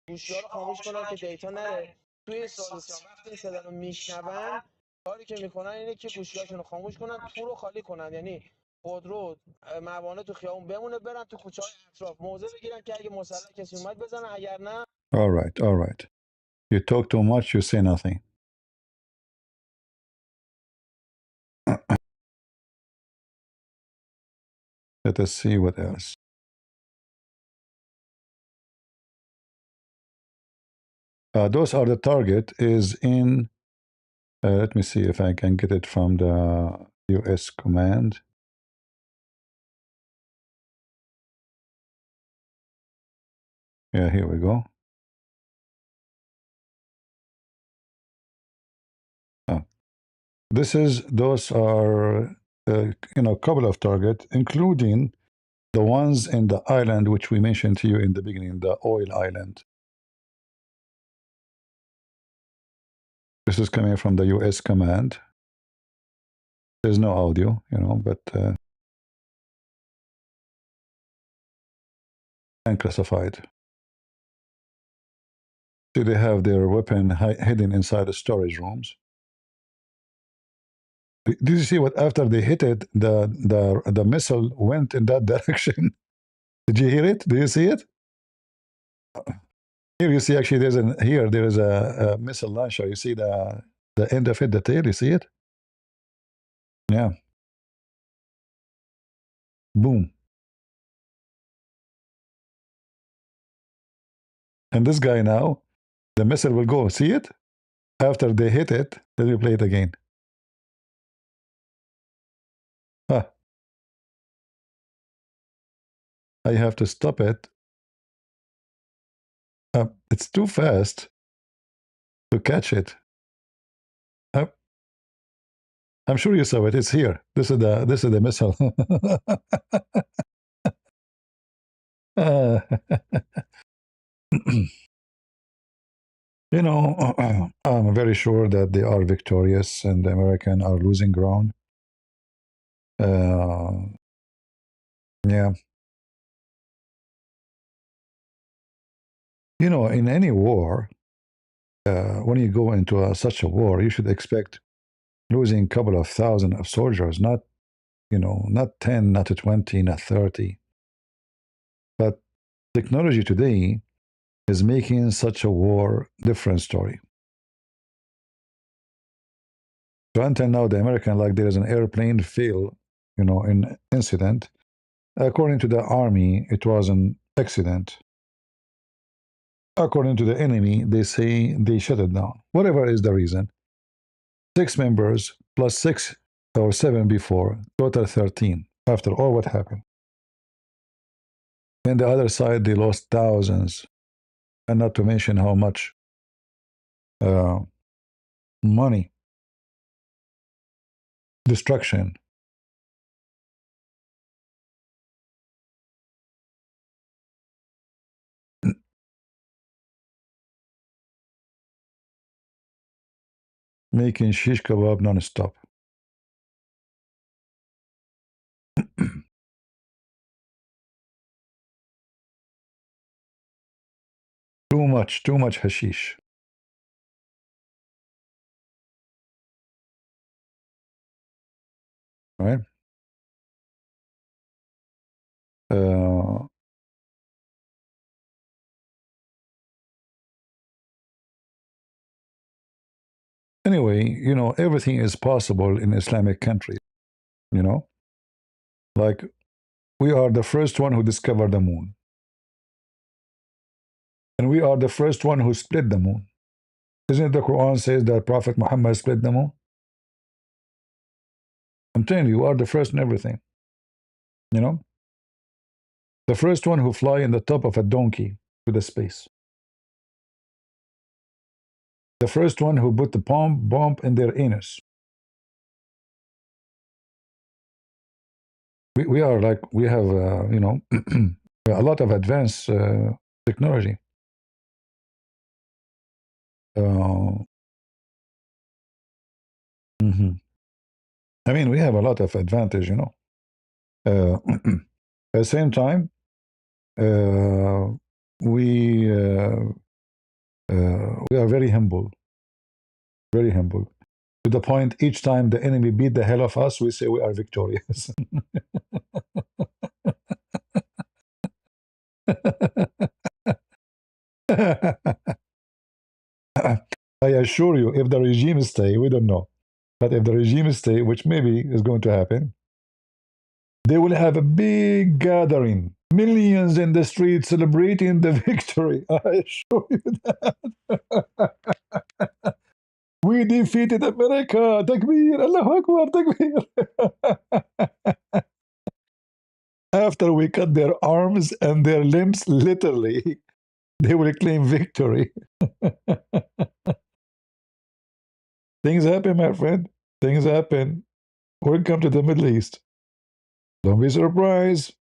گوشی‌ها رو خاموش کنن که دیتا نره توی این سوالسیان وقتی این صدا رو میشنون کاری که میکنن اینه که گوشی‌هاشون رو خاموش کنن تو رو خالی کنن یعنی خودرو موانع تو خیابون بمونه برن تو کوچه‌های اطراف موضع بگیرن که اگه مسلح کسی اومد بزنن اگر نه All right, all right. You talk too much, you say nothing. Let us see what else. Those are the target is in. Let me see if I can get it from the U.S. command. Yeah, here we go. Those are a couple of targets, including the ones in the island which we mentioned to you in the beginning, the oil island. This is coming from the U.S. command. There's no audio, but unclassified. See, they have their weapon hidden inside the storage rooms. Did you see what after they hit it, the missile went in that direction? Did you hear it? Do you see it? Here you see actually there is a missile launcher. You see the end of it, the tail. You see it? Yeah. Boom. And this guy now, the missile will go. See it? After they hit it, let me play it again. Ah, I have to stop it. It's too fast to catch it. I'm sure you saw it. It's here. This is the missile. I'm very sure that they are victorious and the Americans are losing ground. Yeah. In any war, when you go into such a war, you should expect losing a couple of thousand of soldiers, not 10, not 20, not 30. But technology today is making such a war different story. So until now, the American, like there is an airplane fail, in incident. According to the army, it was an accident. According to the enemy, they say they shut it down. Whatever is the reason. 6 members plus 6 or 7 before, total 13 after all what happened. And the other side, they lost thousands, and not to mention how much money, destruction. Making shish kebab non-stop. Too much hashish. right? Uh, anyway, everything is possible in Islamic countries. You know, like we are the first one who discovered the moon, and we are the first one who split the moon. Isn't it the Quran says that Prophet Muhammad split the moon? I'm telling you, you are the first in everything. You know, the first one who fly in the top of a donkey to the space. The first one who put the bomb in their anus. We are like, we have, a lot of advanced technology. Mhm. I mean, we have a lot of advantage, at the same time, we we are very humble. To the point, each time the enemy beat the hell of us, we say we are victorious. I assure you, if the regime stay, we don't know. But if the regime stay, which maybe is going to happen, they will have a big gathering, millions in the street celebrating the victory. I assure you that. We defeated America. Takbir, Allahu Akbar, takbir. After we cut their arms and their limbs, literally, they will claim victory. Things happen, my friend. Things happen. Welcome to the Middle East. Don't be surprised.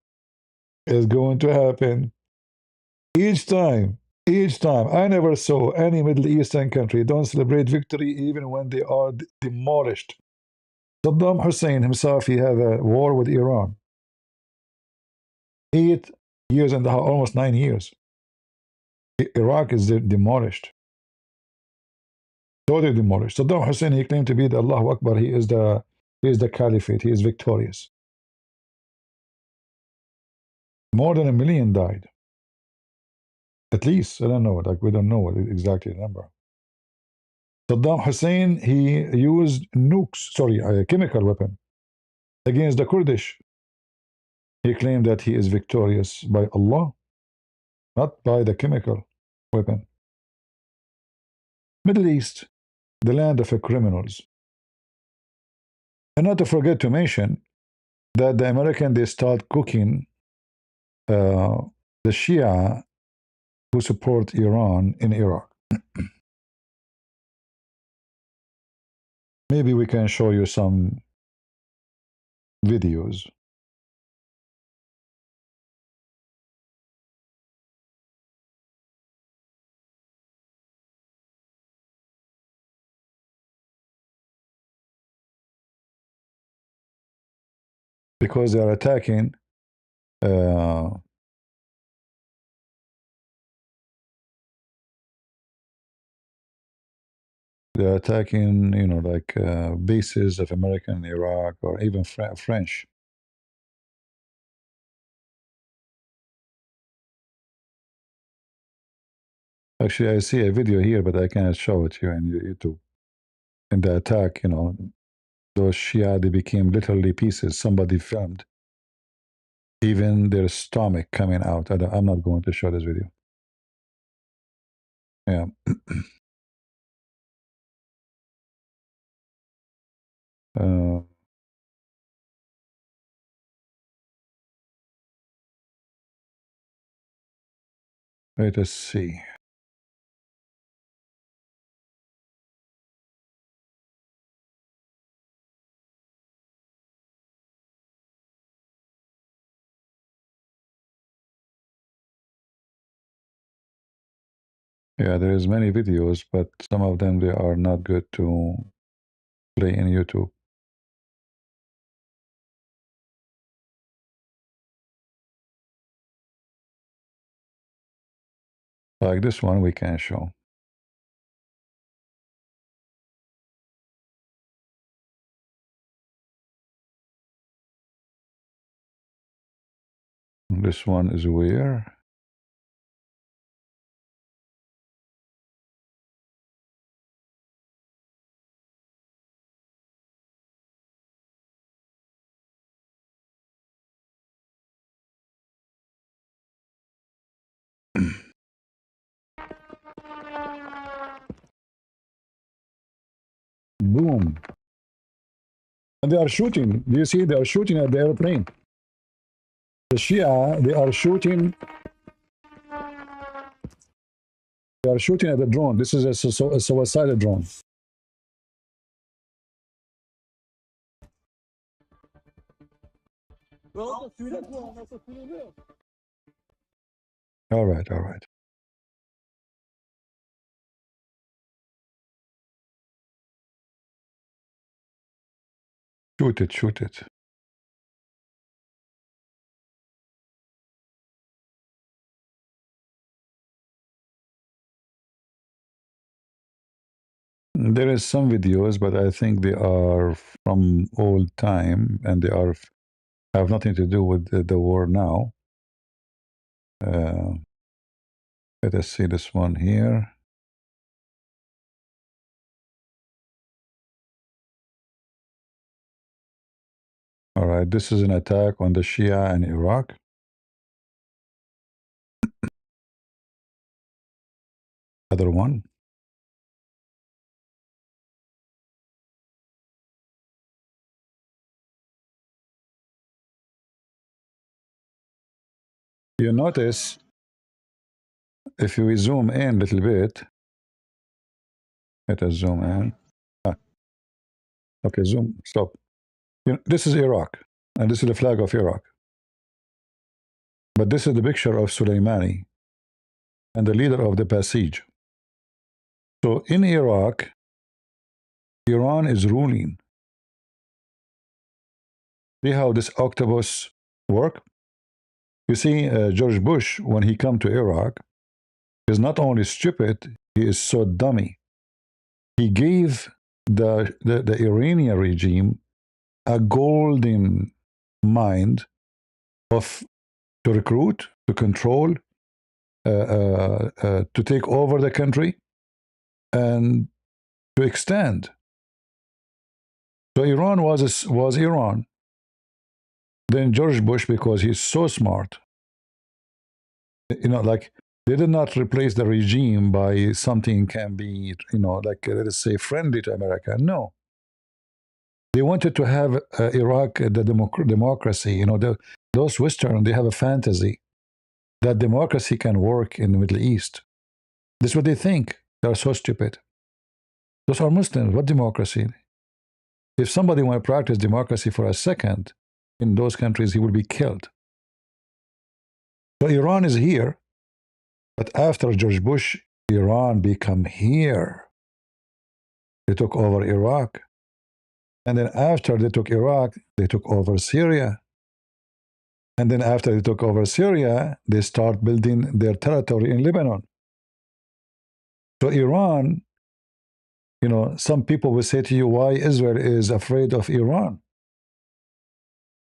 It's going to happen. Each time, I never saw any Middle Eastern country don't celebrate victory even when they are demolished. Saddam Hussein himself, he had a war with Iran. 8 years and a half, almost 9 years. Iraq is demolished. Totally demolished. Saddam Hussein, he claimed to be the Allahu Akbar. He is the caliphate. He is victorious. More than 1 million died. At least, I don't know. Like, we don't know what exactly the number. Saddam Hussein, he used nukes, sorry, a chemical weapon against the Kurdish. He claimed that he is victorious by Allah, not by the chemical weapon. Middle East, the land of criminals. And not to forget to mention that the American, they start cooking the Shia who support Iran in Iraq. Maybe we can show you some videos. Because they are attacking they're attacking, like bases of American in Iraq or even French. Actually, I see a video here, but I cannot show it here in YouTube. In the attack, those Shia, they became literally pieces. Somebody filmed even their stomach coming out. I'm not going to show this video. Yeah. Let us see. Yeah, there's many videos, but some of them, they are not good to play in YouTube. Like this one, we can show. This one is where? Boom. And they are shooting. Do you see? They are shooting at the airplane. The Shia, they are shooting. They are shooting at the drone. This is a suicidal drone. All right, all right. Shoot it, shoot it. There is some videos, but I think they are from old time, and they are have nothing to do with the war now. Let us see this one here. All right, this is an attack on the Shia in Iraq. Other one. You notice, if we zoom in a little bit, let us zoom in. Okay, zoom, stop. This is Iraq, and this is the flag of Iraq. But this is the picture of Soleimani and the leader of the Basij. So in Iraq, Iran is ruling. See how this octopus work? You see, George Bush, when he come to Iraq, is not only stupid, he is so dummy. He gave the Iranian regime a golden mind of to recruit, to control, to take over the country, and to extend. So Iran was Iran. Then George Bush, because he's so smart, like they did not replace the regime by something can be, like let us say friendly to America. No, they wanted to have Iraq, the democracy. Those Western, they have a fantasy that democracy can work in the Middle East. This is what they think. They are so stupid. Those are Muslims. What democracy? If somebody want to practice democracy for a second in those countries, he will be killed. So Iran is here, but after George Bush, Iran become here. They took over Iraq. And then after they took Iraq, they took over Syria. And then after they took over Syria, they start building their territory in Lebanon. So Iran, some people will say to you, why Israel is afraid of Iran?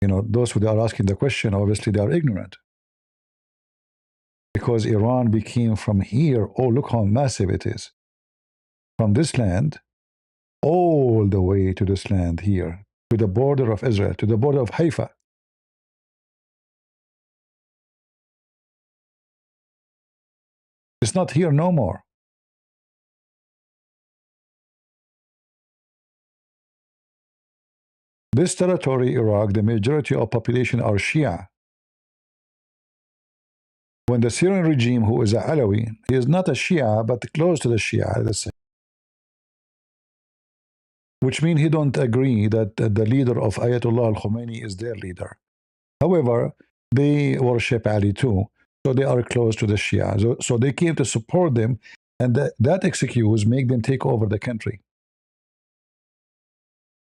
Those who are asking the question, obviously they are ignorant. Because Iran became from here, oh, look how massive it is. From this land, all the way to this land here, to the border of Israel, to the border of Haifa. It's not here no more. This territory, Iraq, the majority of population are Shia. When the Syrian regime, who is a Alawi, he is not a Shia, but close to the Shia, let's say. Which means he don't agree that the leader of Ayatollah Khamenei is their leader. However, they worship Ali too, so they are close to the Shia. So they came to support them, and that excuse make them take over the country.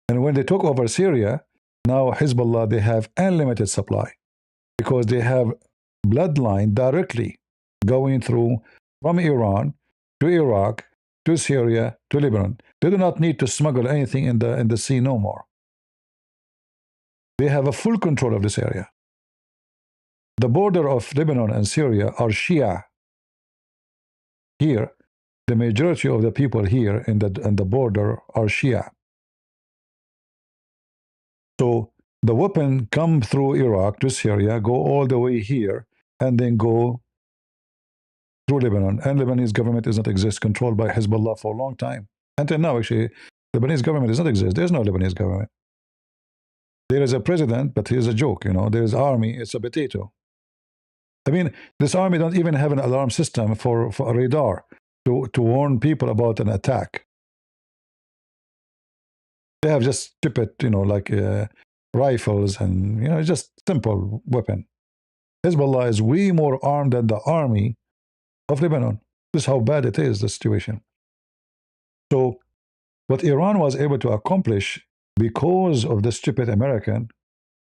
And when they took over Syria, now Hezbollah, they have unlimited supply because they have bloodline directly going through from Iran to Iraq to Syria to Lebanon. They do not need to smuggle anything in the sea no more. They have a full control of this area. The border of Lebanon and Syria are Shia. Here, the majority of the people here in the border are Shia. So the weapon come through Iraq to Syria, go all the way here, and then go through Lebanon. And Lebanese government does not exist, controlled by Hezbollah for a long time. Until now, actually, Lebanese government does not exist. There's no Lebanese government. There is a president, but he's a joke, you know. There is army, it's a potato. I mean, this army don't even have an alarm system for a radar to warn people about an attack. They have just stupid, you know, like rifles and, you know, just simple weapon. Hezbollah is way more armed than the army of Lebanon. This is how bad it is, the situation. So what Iran was able to accomplish because of the stupid American,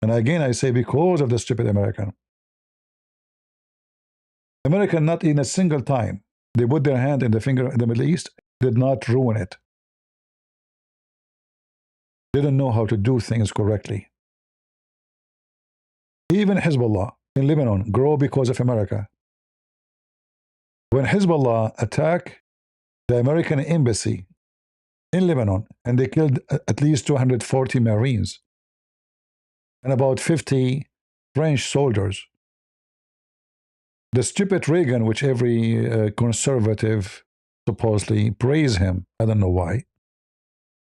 and again I say because of the stupid American, not in a single time they put their hand in the finger in the Middle East, did not ruin it. Didn't know how to do things correctly. Even Hezbollah in Lebanon grow because of America. When Hezbollah attacked the American embassy in Lebanon, and they killed at least 240 Marines and about 50 French soldiers, the stupid Reagan, which every conservative supposedly praise him, I don't know why,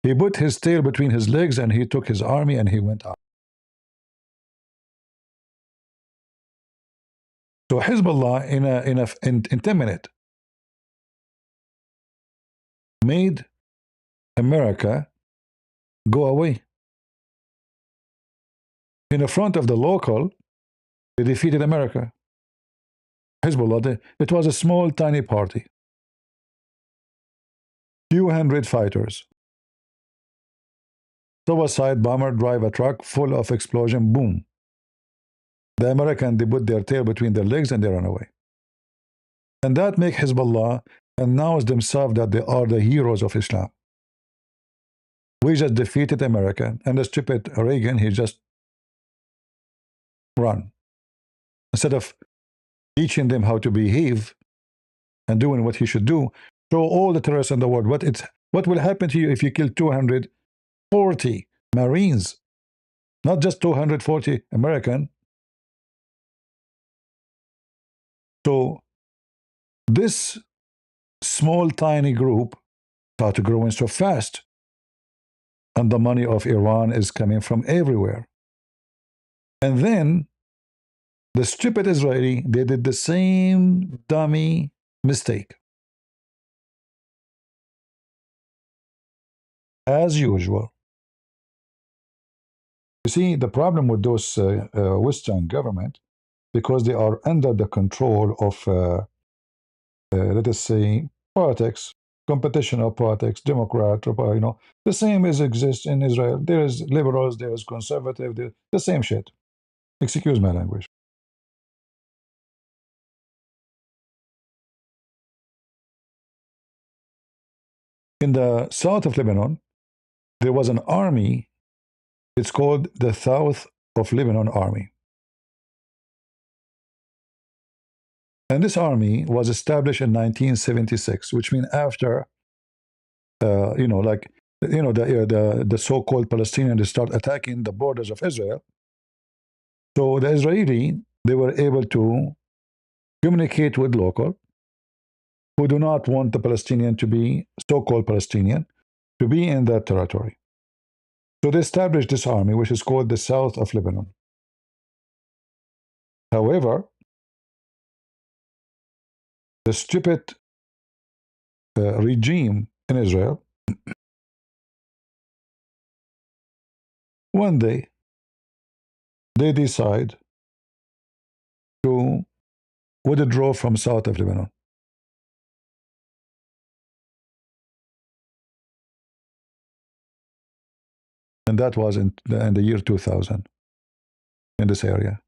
he put his tail between his legs and he took his army and he went out. So Hezbollah in 10 minutes made America go away. In the front of the local, they defeated America. Hezbollah, it was a small, tiny party. Few hundred fighters. Suicide bomber drive a truck full of explosion, boom. The American, they put their tail between their legs and they run away. And that make Hezbollah announce themselves that they are the heroes of Islam. We just defeated America, and the stupid Reagan, he just run. Instead of teaching them how to behave and doing what he should do, show all the terrorists in the world what will happen to you if you kill 240 Marines, not just 240 American. So this small, tiny group started growing so fast, and the money of Iran is coming from everywhere. And then the stupid Israeli, they did the same dummy mistake. As usual. You see, the problem with those Western government, because they are under the control of, let us say, politics, competition of politics, Democrat, you know, the same as exists in Israel. There is liberals, there is conservative, the same shit. Excuse my language. In the south of Lebanon, there was an army. It's called the South of Lebanon Army. And this army was established in 1976, which means after, you know, like, you know, the so-called Palestinians, they start attacking the borders of Israel. So the Israeli, they were able to communicate with local who do not want the Palestinian to be, so-called Palestinian, to be in that territory. So they established this army, which is called the South of Lebanon. However, the stupid regime in Israel, one day, they decide to withdraw from south of Lebanon. And that was in the year 2000 in this area.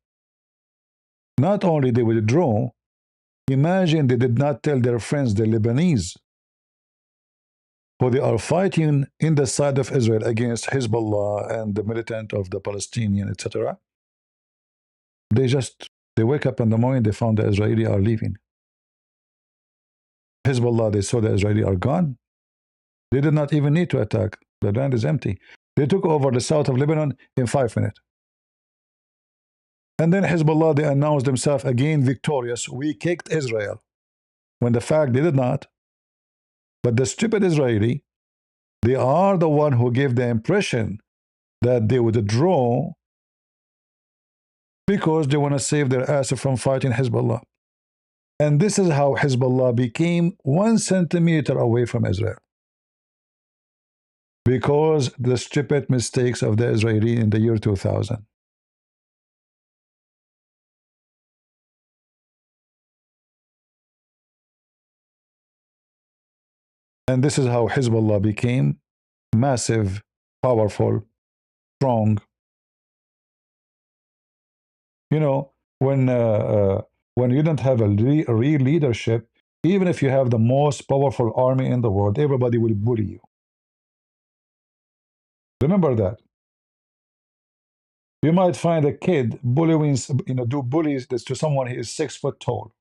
Not only they withdraw, imagine they did not tell their friends, the Lebanese, who they are fighting in the side of Israel against Hezbollah and the militant of the Palestinian, etc. They just They wake up in the morning, they found the Israeli are leaving. Hezbollah, they saw the Israeli are gone. They did not even need to attack. The land is empty. They took over the south of Lebanon in 5 minutes. And then Hezbollah, they announced themselves again victorious. We kicked Israel. When the fact they did not. But the stupid Israeli, they are the one who gave the impression that they would draw because they want to save their ass from fighting Hezbollah. And this is how Hezbollah became 1 centimeter away from Israel. Because the stupid mistakes of the Israeli in the year 2000. And this is how Hezbollah became massive, powerful, strong. You know, when you don't have a real leadership, even if you have the most powerful army in the world, everybody will bully you. Remember that. You might find a kid bullying, do bullies this to someone who is 6 foot tall.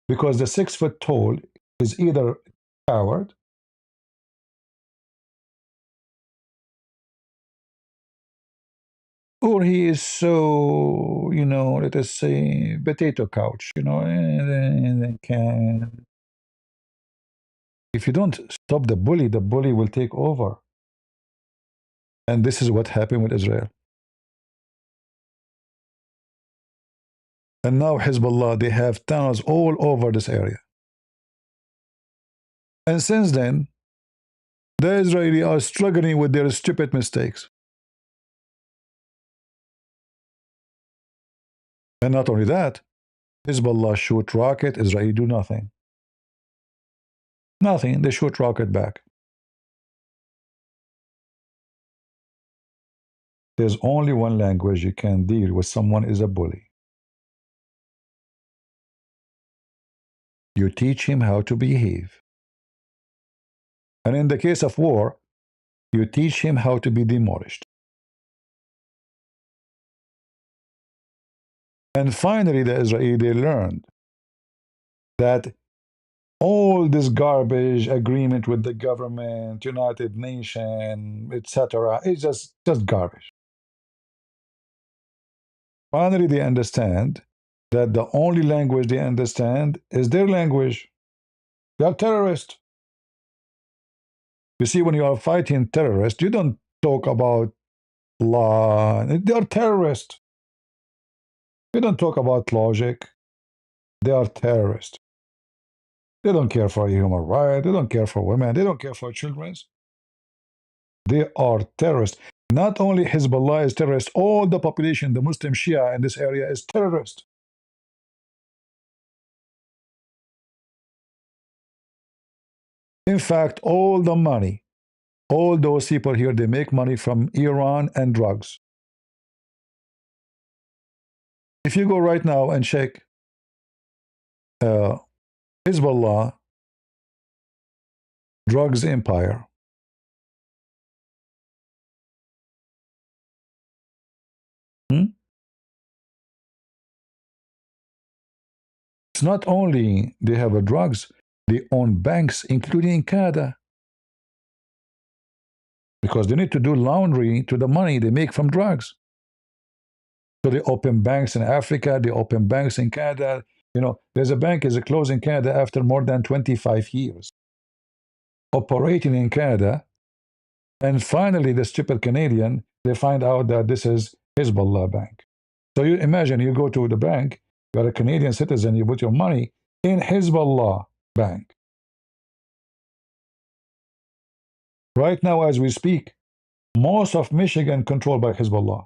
Because the 6 foot tall is either coward or he is so, let us say, potato couch, and can. If you don't stop the bully will take over. And this is what happened with Israel. And now Hezbollah, they have tunnels all over this area. And since then, the Israelis are struggling with their stupid mistakes. And not only that, Hezbollah shoot rocket, Israel do nothing. Nothing, they shoot rocket back. There's only one language you can deal with someone is a bully. You teach him how to behave. And in the case of war, you teach him how to be demolished. And finally, the Israeli, they learned that all this garbage agreement with the government, United Nations, etc., is just garbage. Finally, they understand that the only language they understand is their language. They are terrorists. You see, when you are fighting terrorists, you don't talk about law. They are terrorists. You don't talk about logic. They are terrorists. They don't care for human rights. They don't care for women. They don't care for children. They are terrorists. Not only Hezbollah is terrorist, all the population, the Muslim Shia in this area is terrorist. In fact, all the money, all those people here, they make money from Iran and drugs. If you go right now and check Hezbollah drugs empire, it's not only they have a drugs, they own banks, including in Canada. Because they need to do laundry to the money they make from drugs. So they open banks in Africa, they open banks in Canada. There's a bank is closed in Canada after more than 25 years operating in Canada. And finally, the stupid Canadian, they find out that this is Hezbollah bank. So you imagine you go to the bank, you're a Canadian citizen, you put your money in Hezbollah bank. Right now, as we speak, most of Michigan controlled by Hezbollah.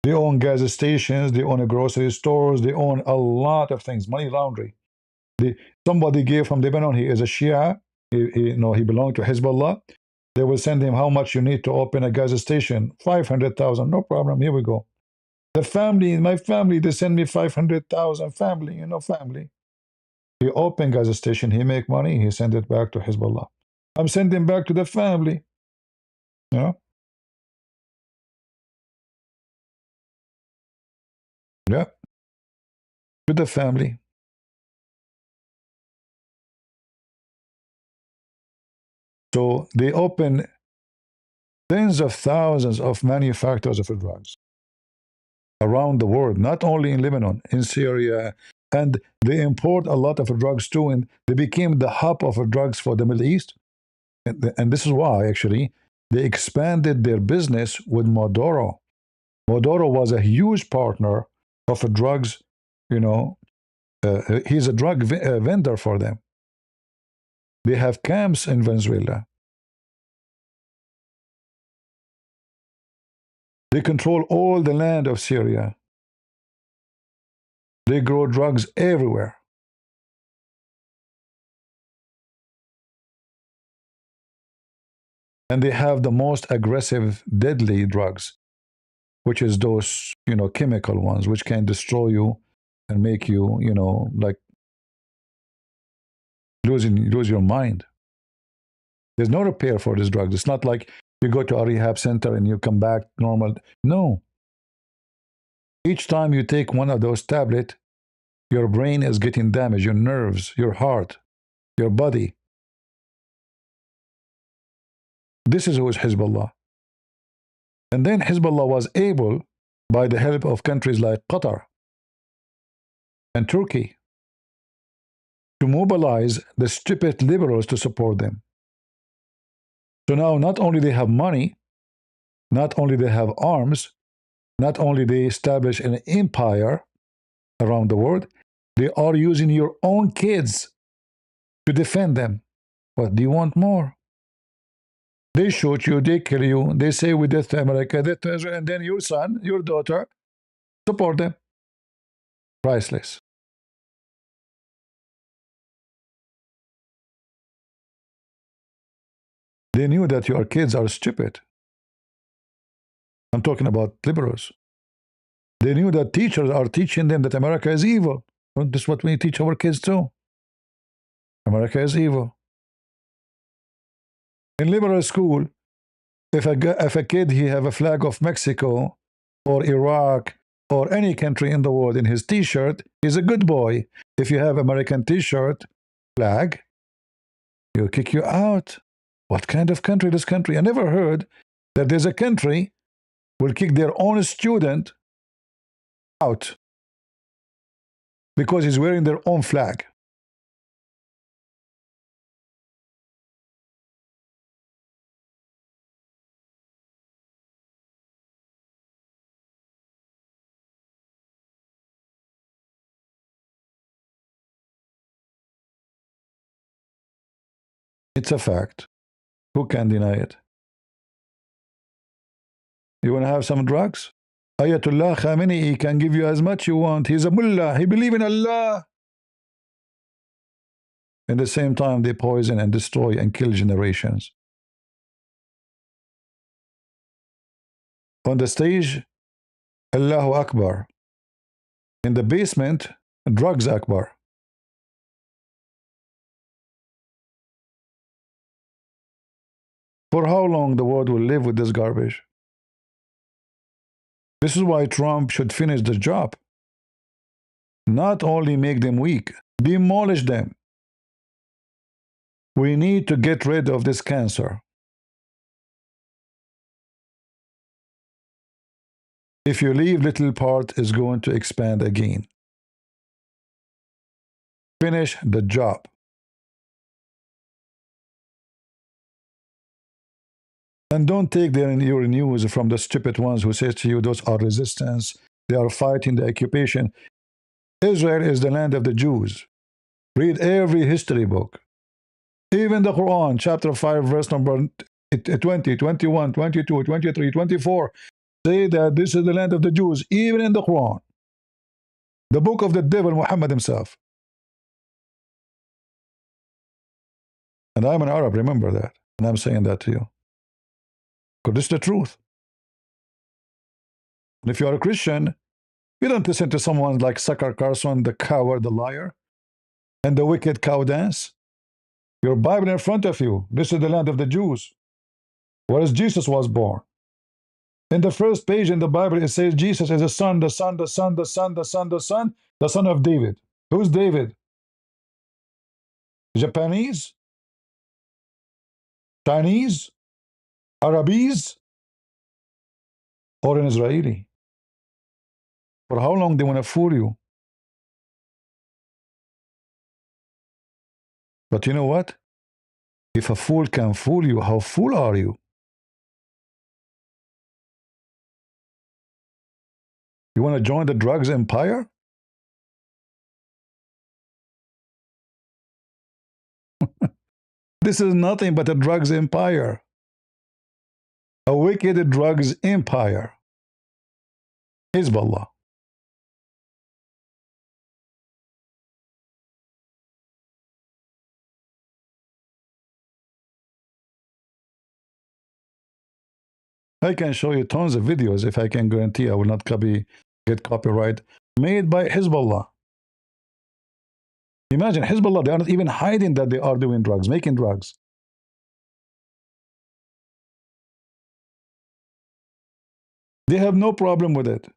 They own gas stations, they own grocery stores, they own a lot of things, money laundering. Somebody gave from Lebanon, he is a Shia, he belonged to Hezbollah. They will send him how much you need to open a gas station, 500,000, no problem, here we go. The family, my family, they send me 500,000, family. Family. He open gas station, he make money, he send it back to Hezbollah. I'm sending back to the family. Yeah, to the family. So they open tens of thousands of manufacturers of drugs around the world, not only in Lebanon, in Syria, and they import a lot of drugs too, and they became the hub of drugs for the Middle East. And this is why, actually, they expanded their business with Modoro. Modoro was a huge partner of drugs, you know, he's a drug vendor for them. They have camps in Venezuela. They control all the land of Syria. They grow drugs everywhere. And they have the most aggressive, deadly drugs, which is those, chemical ones, which can destroy you and make you, like lose your mind. There's no repair for these drugs. It's not like you go to a rehab center and you come back normal. No. Each time you take one of those tablets, your brain is getting damaged, your nerves, your heart, your body. This is who is Hezbollah. And then Hezbollah was able, by the help of countries like Qatar and Turkey, to mobilize the stupid liberals to support them. So now not only they have money, not only they have arms, not only they establish an empire around the world, they are using your own kids to defend them. What do you want more? They shoot you, they kill you, they say we death to America, death to Israel, and then your son, your daughter, support them. Priceless. They knew that your kids are stupid. I'm talking about liberals. They knew that teachers are teaching them that America is evil. Well, this is what we teach our kids too. America is evil. In liberal school, if a kid he have a flag of Mexico or Iraq or any country in the world in his T-shirt, he's a good boy. If you have American T-shirt flag, he'll kick you out. What kind of country? This country? I never heard that there's a country will kick their own student out because he's wearing their own flag. It's a fact. Who can deny it? You want to have some drugs? Ayatollah Khamenei can give you as much you want. He's a mullah. He believes in Allah. At the same time, they poison and destroy and kill generations. On the stage, Allahu Akbar. In the basement, drugs Akbar. For how long the world will live with this garbage? This is why Trump should finish the job. Not only make them weak, demolish them. We need to get rid of this cancer. If you leave, little part is going to expand again. Finish the job. And don't take your news from the stupid ones who say to you, those are resistance. They are fighting the occupation. Israel is the land of the Jews. Read every history book. Even the Quran, chapter 5, verse number 20, 21, 22, 23, 24, say that this is the land of the Jews, even in the Quran. The book of the devil, Muhammad himself. And I'm an Arab, remember that. And I'm saying that to you. Because this is the truth. And if you are a Christian, you don't listen to someone like Sucker Carson, the coward, the liar, and the wicked cow dance. Your Bible in front of you. This is the land of the Jews. Whereas Jesus was born. In the first page in the Bible, it says Jesus is the son, the son, the son, the son, the son, the son, the son of David. Who's David? Japanese? Chinese? Arabis? Or an Israeli? For how long they want to fool you? But you know what? If a fool can fool you, how fool are you? You want to join the drugs empire? This is nothing but a drugs empire. A wicked drugs empire. Hezbollah. I can show you tons of videos if I can guarantee I will not get copyright made by Hezbollah. Imagine Hezbollah, they are not even hiding that they are doing drugs, making drugs. They have no problem with it.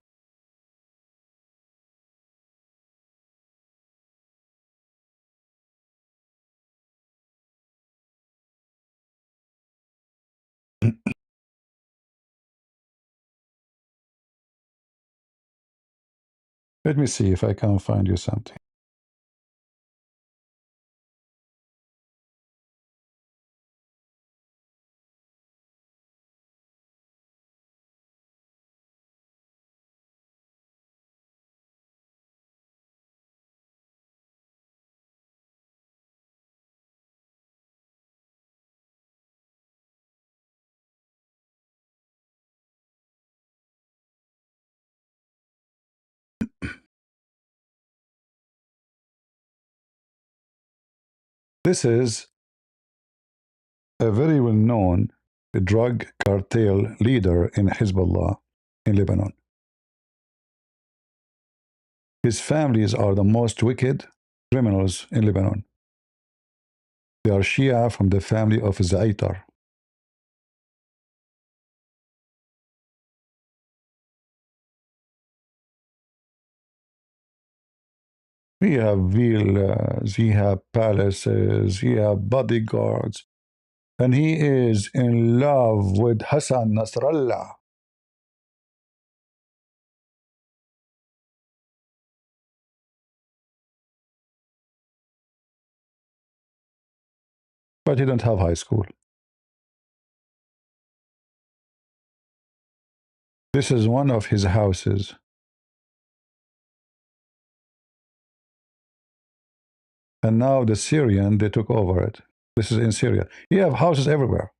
Let me see if I can find you something. This is a very well-known drug cartel leader in Hezbollah in Lebanon. His families are the most wicked criminals in Lebanon. They are Shia from the family of Zaitar. We have villas, we have palaces, we have bodyguards, and he is in love with Hassan Nasrallah. But he don't have high school. This is one of his houses. And now the Syrian, they took over it. This is in Syria. You have houses everywhere.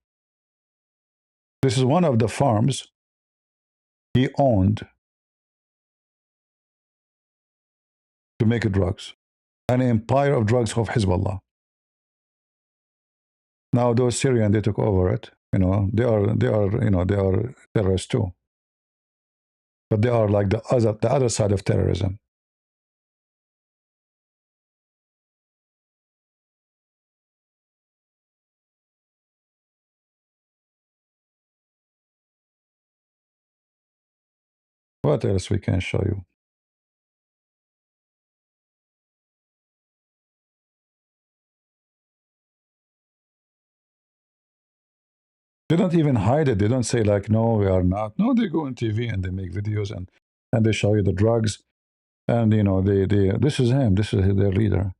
This is one of the farms he owned to make drugs. An empire of drugs of Hezbollah. Now those Syrian, they took over it. They are terrorists too. But they are like the other side of terrorism. What else we can show you? They don't even hide it. They don't say like, no, we are not. No, they go on TV and they make videos and they show you the drugs. And this is him. This is their leader.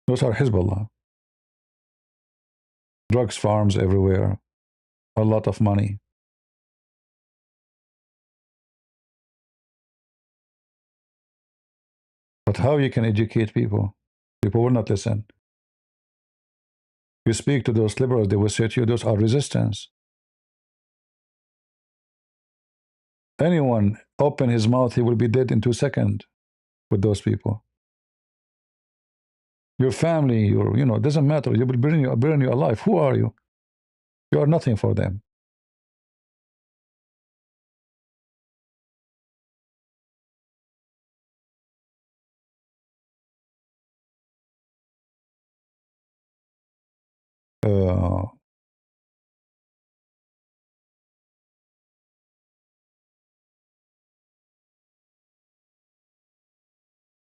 Those are Hezbollah. Drugs farms everywhere. A lot of money. But how you can educate people? People will not listen. You speak to those liberals, they will say to you, those are resistance. Anyone open his mouth, he will be dead in 2 seconds with those people. Your family, doesn't matter. You will burn you alive. Who are you? You are nothing for them. Uh,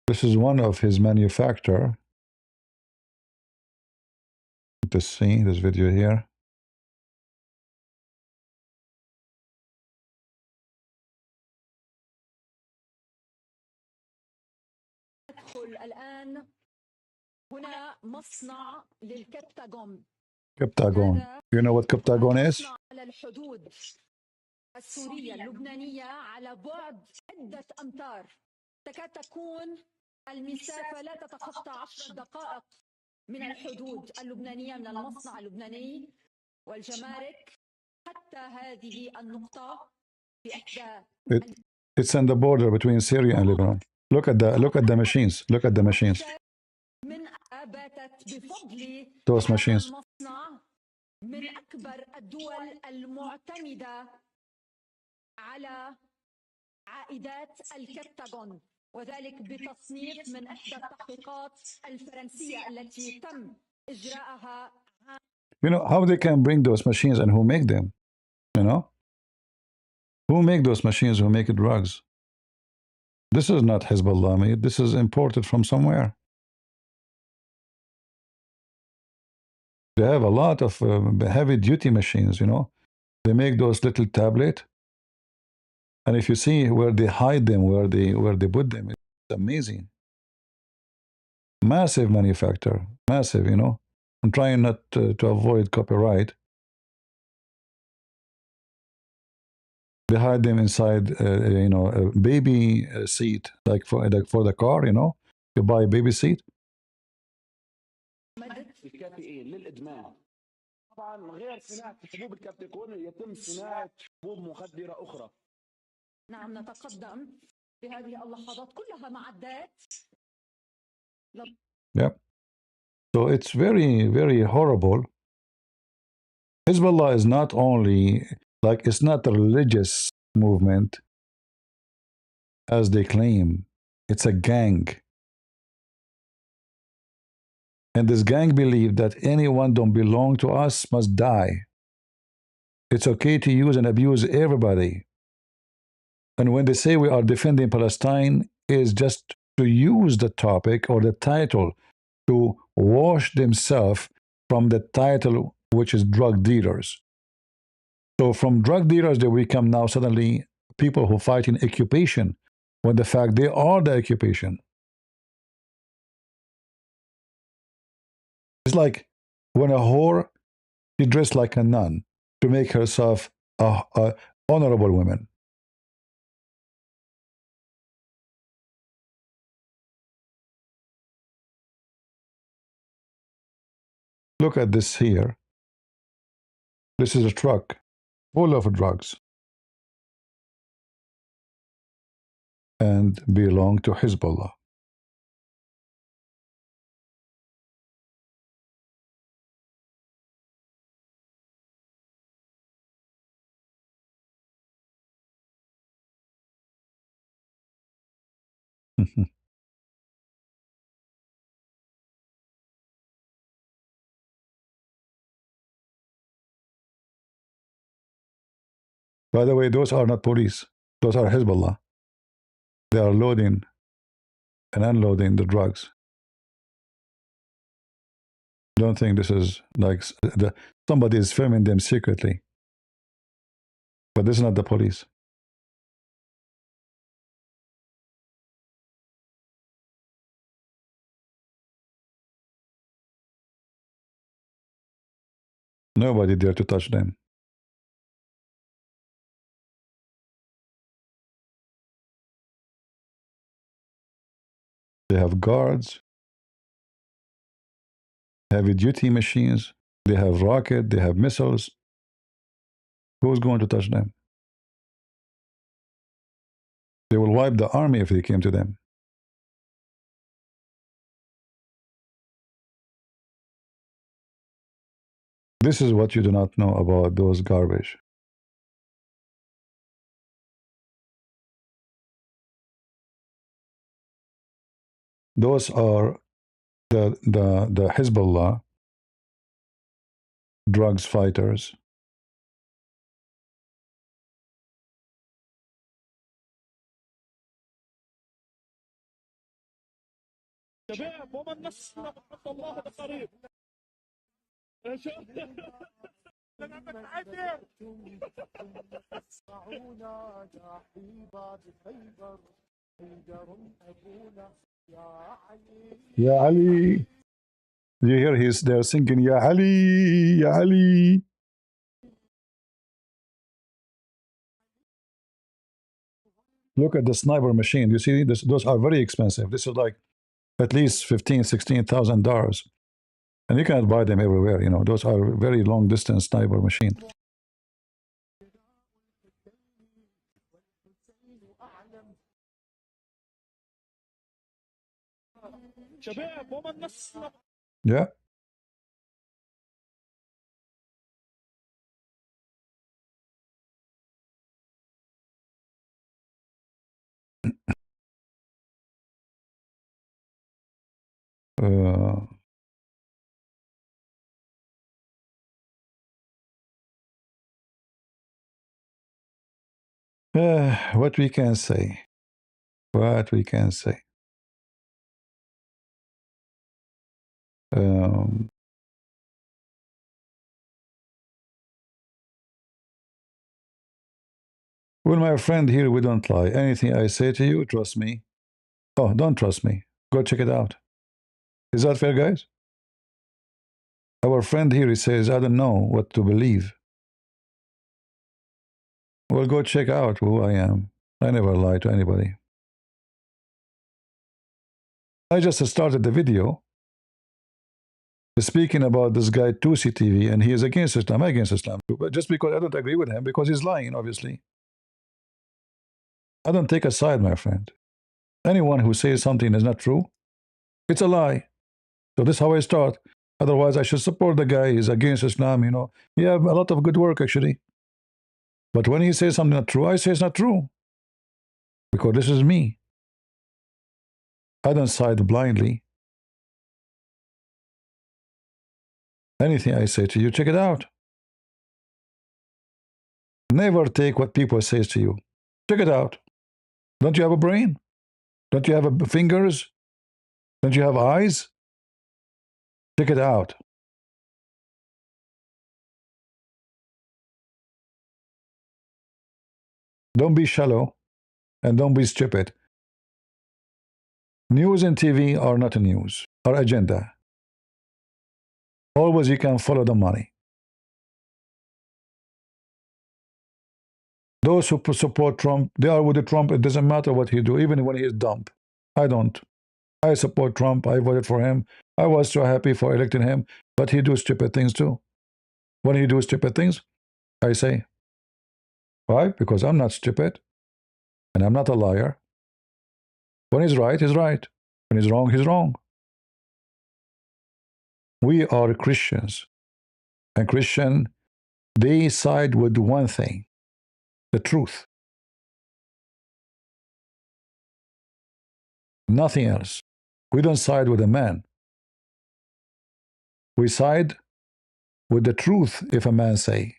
This is one of his manufacturer. To see this video here. ندخل الآن هنا مصنع للكبتاغون. Captagon. You know what Captagon is? مصنع على الحدود السورية اللبنانية على بعد عدة أمتار، تكاد تكون المسافة لا تتخطى 10 دقائق من الحدود اللبنانية، من المصنع اللبناني والجمارك حتى هذه النقطة في إحدى. It's on the border between Syria and Lebanon. Look at the machines. Look at the machines. من باتت بفضل Those هذا machines. المصنع من أكبر الدول المعتمدة على عائدات الكبتاغون، وذلك بتصنيف من إحدى التحقيقات الفرنسية التي تم إجراءها. You know how they can bring those machines and who make them? You know? Who make those machines? Who make drugs? This is not Hezbollah made. This is imported from somewhere. They have a lot of heavy-duty machines, you know. They make those little tablet, and if you see where they hide them, where they put them, it's amazing. Massive manufacturer, massive, you know. I'm trying not to avoid copyright. They hide them inside, you know, a baby seat, like for the car, you know. You buy a baby seat. الكافئين للإدمان. طبعا غير صناعة حبوب الكابتيكون يتم صناعة حبوب مخدرة أخرى. نعم، نتقدم بهذه اللحظات كلها معدات. Yep. So it's very, very horrible. Hezbollah is not only, like, it's not a religious movement as they claim. It's a gang. And this gang believe that anyone don't belong to us must die. It's okay to use and abuse everybody. And when they say we are defending Palestine, is just to use the topic or the title to wash themselves from the title, which is drug dealers. So from drug dealers, they become now suddenly people who fight in occupation, when the fact they are the occupation. It's like when a whore, she dressed like a nun to make herself a honorable woman. Look at this here. This is a truck full of drugs and belong to Hezbollah. By the way, those are not police. Those are Hezbollah. They are loading and unloading the drugs. Don't think this is like somebody is filming them secretly. But this is not the police. Nobody dare to touch them. They have guards, heavy-duty machines, they have rocket, they have missiles. Who's going to touch them? They will wipe the army if they came to them. This is what you do not know about those garbage. Those are the Hezbollah drugs fighters. شباب ومن نصر عند الله بقريب. Ya Ali. You hear they're singing Ya Ali, Ya Ali. Look at the sniper machine. You see, those are very expensive. This is like at least $15,000, $16,000. And you cannot buy them everywhere. You know, those are very long distance sniper machines. Yeah. Uh, what we can say. What we can say. Um, well, my friend here, we don't lie. Anything I say to you, trust me. Oh, don't trust me. Go check it out. Is that fair, guys? Our friend here, he says, I don't know what to believe. Well, go check out who I am. I never lie to anybody. I just started the video speaking about this guy Tusi TV, and he is against Islam. I'm against Islam too, but just because I don't agree with him, because he's lying, obviously. I don't take a side, my friend. Anyone who says something is not true, it's a lie. So this is how I start. Otherwise, I should support the guy. He's against Islam, you know. He have a lot of good work, actually. But when he says something not true, I say it's not true. Because this is me. I don't side blindly. Anything I say to you, check it out. Never take what people say to you. Check it out. Don't you have a brain? Don't you have fingers? Don't you have eyes? Check it out. Don't be shallow and don't be stupid. News and TV are not a news, are agenda. Always you can follow the money. Those who support Trump, they are with the Trump. It doesn't matter what he do, even when he is dumb. I don't. I support Trump. I voted for him. I was so happy for electing him, but he do stupid things too. When he do stupid things, I say, why? Because I'm not stupid, and I'm not a liar. When he's right, he's right. When he's wrong, he's wrong. We are Christians, and Christian, they side with one thing, the truth. Nothing else. We don't side with a man. We side with the truth if a man say,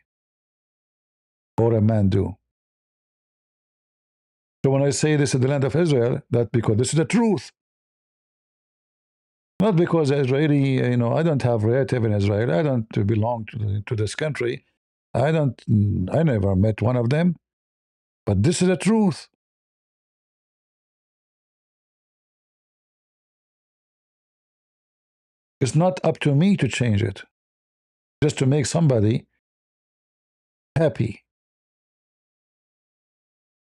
or a man do. So when I say this is the land of Israel, that's because this is the truth. Not because Israeli, you know, I don't have relative in Israel. I don't belong to this country. I never met one of them. But this is the truth. It's not up to me to change it. Just to make somebody happy.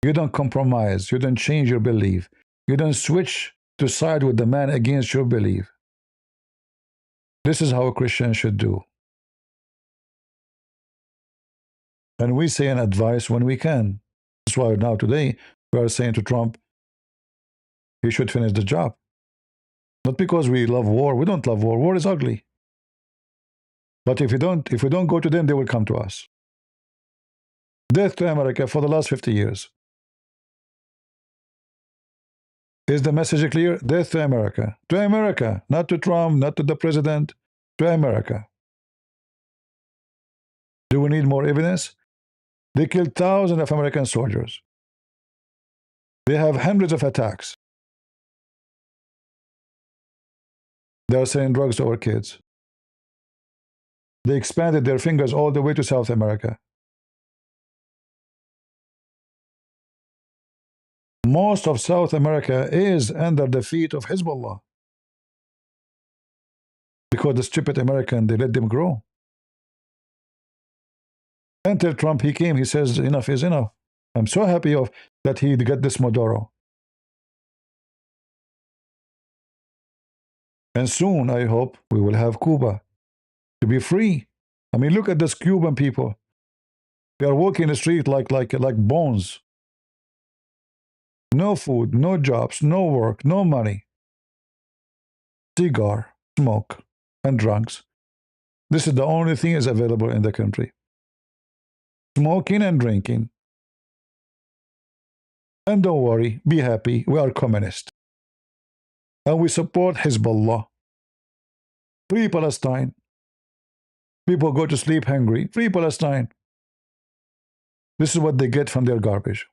You don't compromise. You don't change your belief. You don't switch to side with the man against your belief. This is how a Christian should do. And we say an advice when we can. That's why now today we are saying to Trump, he should finish the job. Not because we love war. We don't love war. War is ugly. But if we don't go to them, they will come to us. Death to America for the last 50 years. Is the message clear? Death to America. To America, not to Trump, not to the president, to America. Do we need more evidence? They killed thousands of American soldiers. They have hundreds of attacks. They are selling drugs to our kids. They expanded their fingers all the way to South America. Most of South America is under the feet of Hezbollah because the stupid American, they let them grow. Until Trump, he came, he says, enough is enough. I'm so happy of that he got this Maduro. And soon, I hope, we will have Cuba to be free. I mean, look at this Cuban people. They are walking the street like bones. No food, no jobs, no work, no money. Cigar, smoke, and drugs. This is the only thing is available in the country. Smoking and drinking. And don't worry, be happy, we are communist. And we support Hezbollah. Free Palestine. People go to sleep hungry. Free Palestine. This is what they get from their garbage.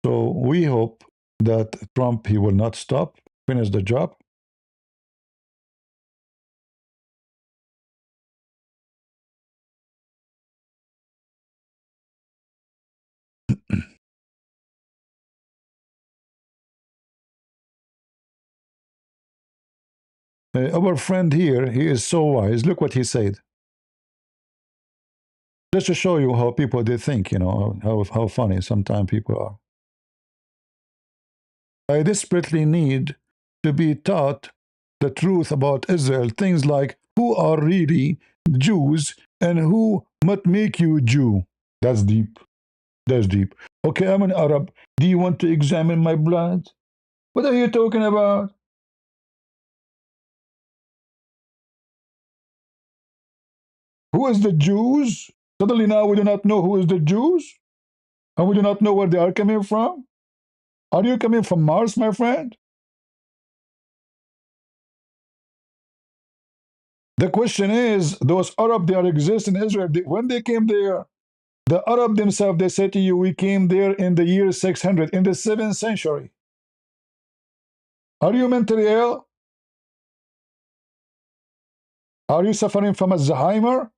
So we hope that Trump, he will not stop, finish the job. Our friend here, he is so wise. Look what he said. Just to show you how people they think, you know, how funny sometimes people are. I desperately need to be taught the truth about Israel. Things like who are really Jews and who might make you Jew. That's deep. That's deep. Okay, I'm an Arab. Do you want to examine my blood? What are you talking about? Who is the Jews? Suddenly now we do not know who is the Jews? And we do not know where they are coming from? Are you coming from Mars, my friend? The question is, those Arab, they are exist in Israel. When they came there, the Arab themselves, they said to you, we came there in the year 600, in the 7th century. Are you mentally ill? Are you suffering from Alzheimer?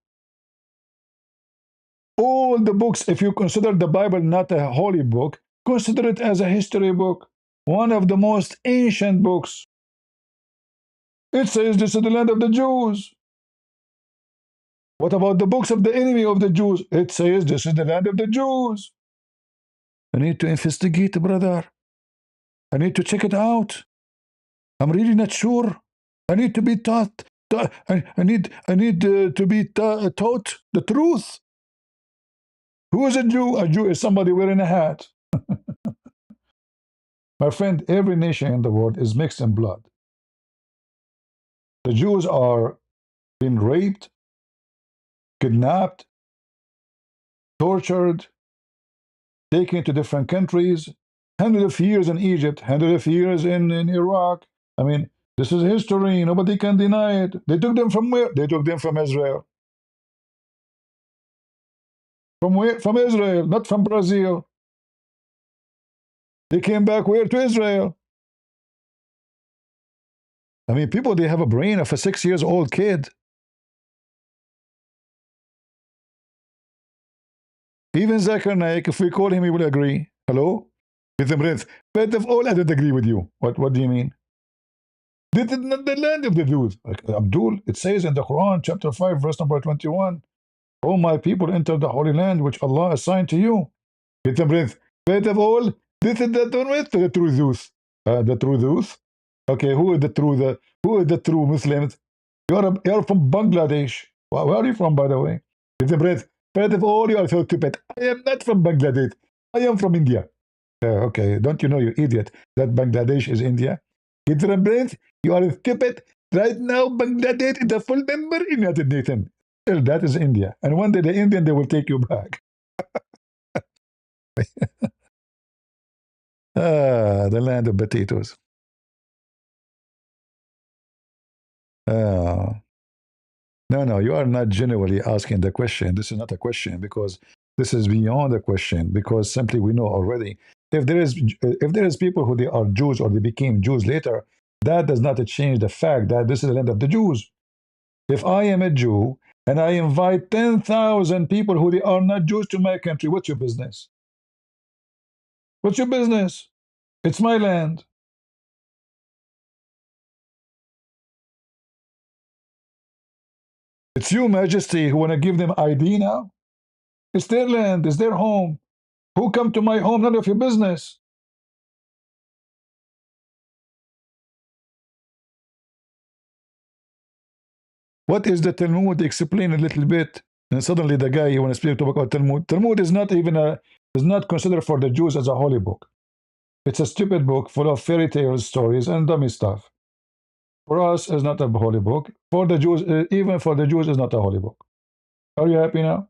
All the books, if you consider the Bible not a holy book, consider it as a history book, one of the most ancient books. It says this is the land of the Jews. What about the books of the enemy of the Jews? It says this is the land of the Jews. I need to investigate, brother. I need to check it out. I'm really not sure. I need to be taught. I need to be taught the truth. Who is a Jew? A Jew is somebody wearing a hat. My friend, every nation in the world is mixed in blood. The Jews are being raped, kidnapped, tortured, taken to different countries, hundreds of years in Egypt, hundreds of years in Iraq. I mean, this is history. Nobody can deny it. They took them from where? They took them from Israel. From where? From Israel, not from Brazil. They came back where? To Israel. I mean, people, they have a brain of a 6-year-old kid. Even Zakir Naik, if we call him, he will agree. Hello? With him, first of all, I don't agree with you. What do you mean? This is not the land of the Jews. Like Abdul, it says in the Quran, chapter 5, verse number 21, O my people, enter the holy land which Allah assigned to you. With him, first of all, this is the true Jews. The true Jews? Okay, who is the true Muslims? You're from Bangladesh. Where are you from, by the way? With him, first of all, you are so stupid. I am not from Bangladesh. I am from India. Okay, don't you know, you idiot, that Bangladesh is India? With him, you are stupid. Right now, Bangladesh is a full member in United Nations. Still, that is India. And one day the Indian, they will take you back. The land of potatoes. No, you are not genuinely asking the question. This is not a question because This is beyond the question because simply we know already if there is people who they are Jews or they became Jews later, that does not change the fact that this is the land of the Jews. If I am a Jew and I invite 10,000 people who they are not Jews to my country, what's your business? What's your business? It's my land. It's you, Majesty, who want to give them ID now? It's their land, it's their home. Who come to my home? None of your business. What is the Talmud? Explain a little bit. And suddenly the guy you want to speak about Talmud. Talmud is not even is not considered for the Jews as a holy book. It's a stupid book full of fairy tales, stories, and dummy stuff. For us, it's not a holy book. For the Jews, even for the Jews, it's not a holy book. Are you happy now?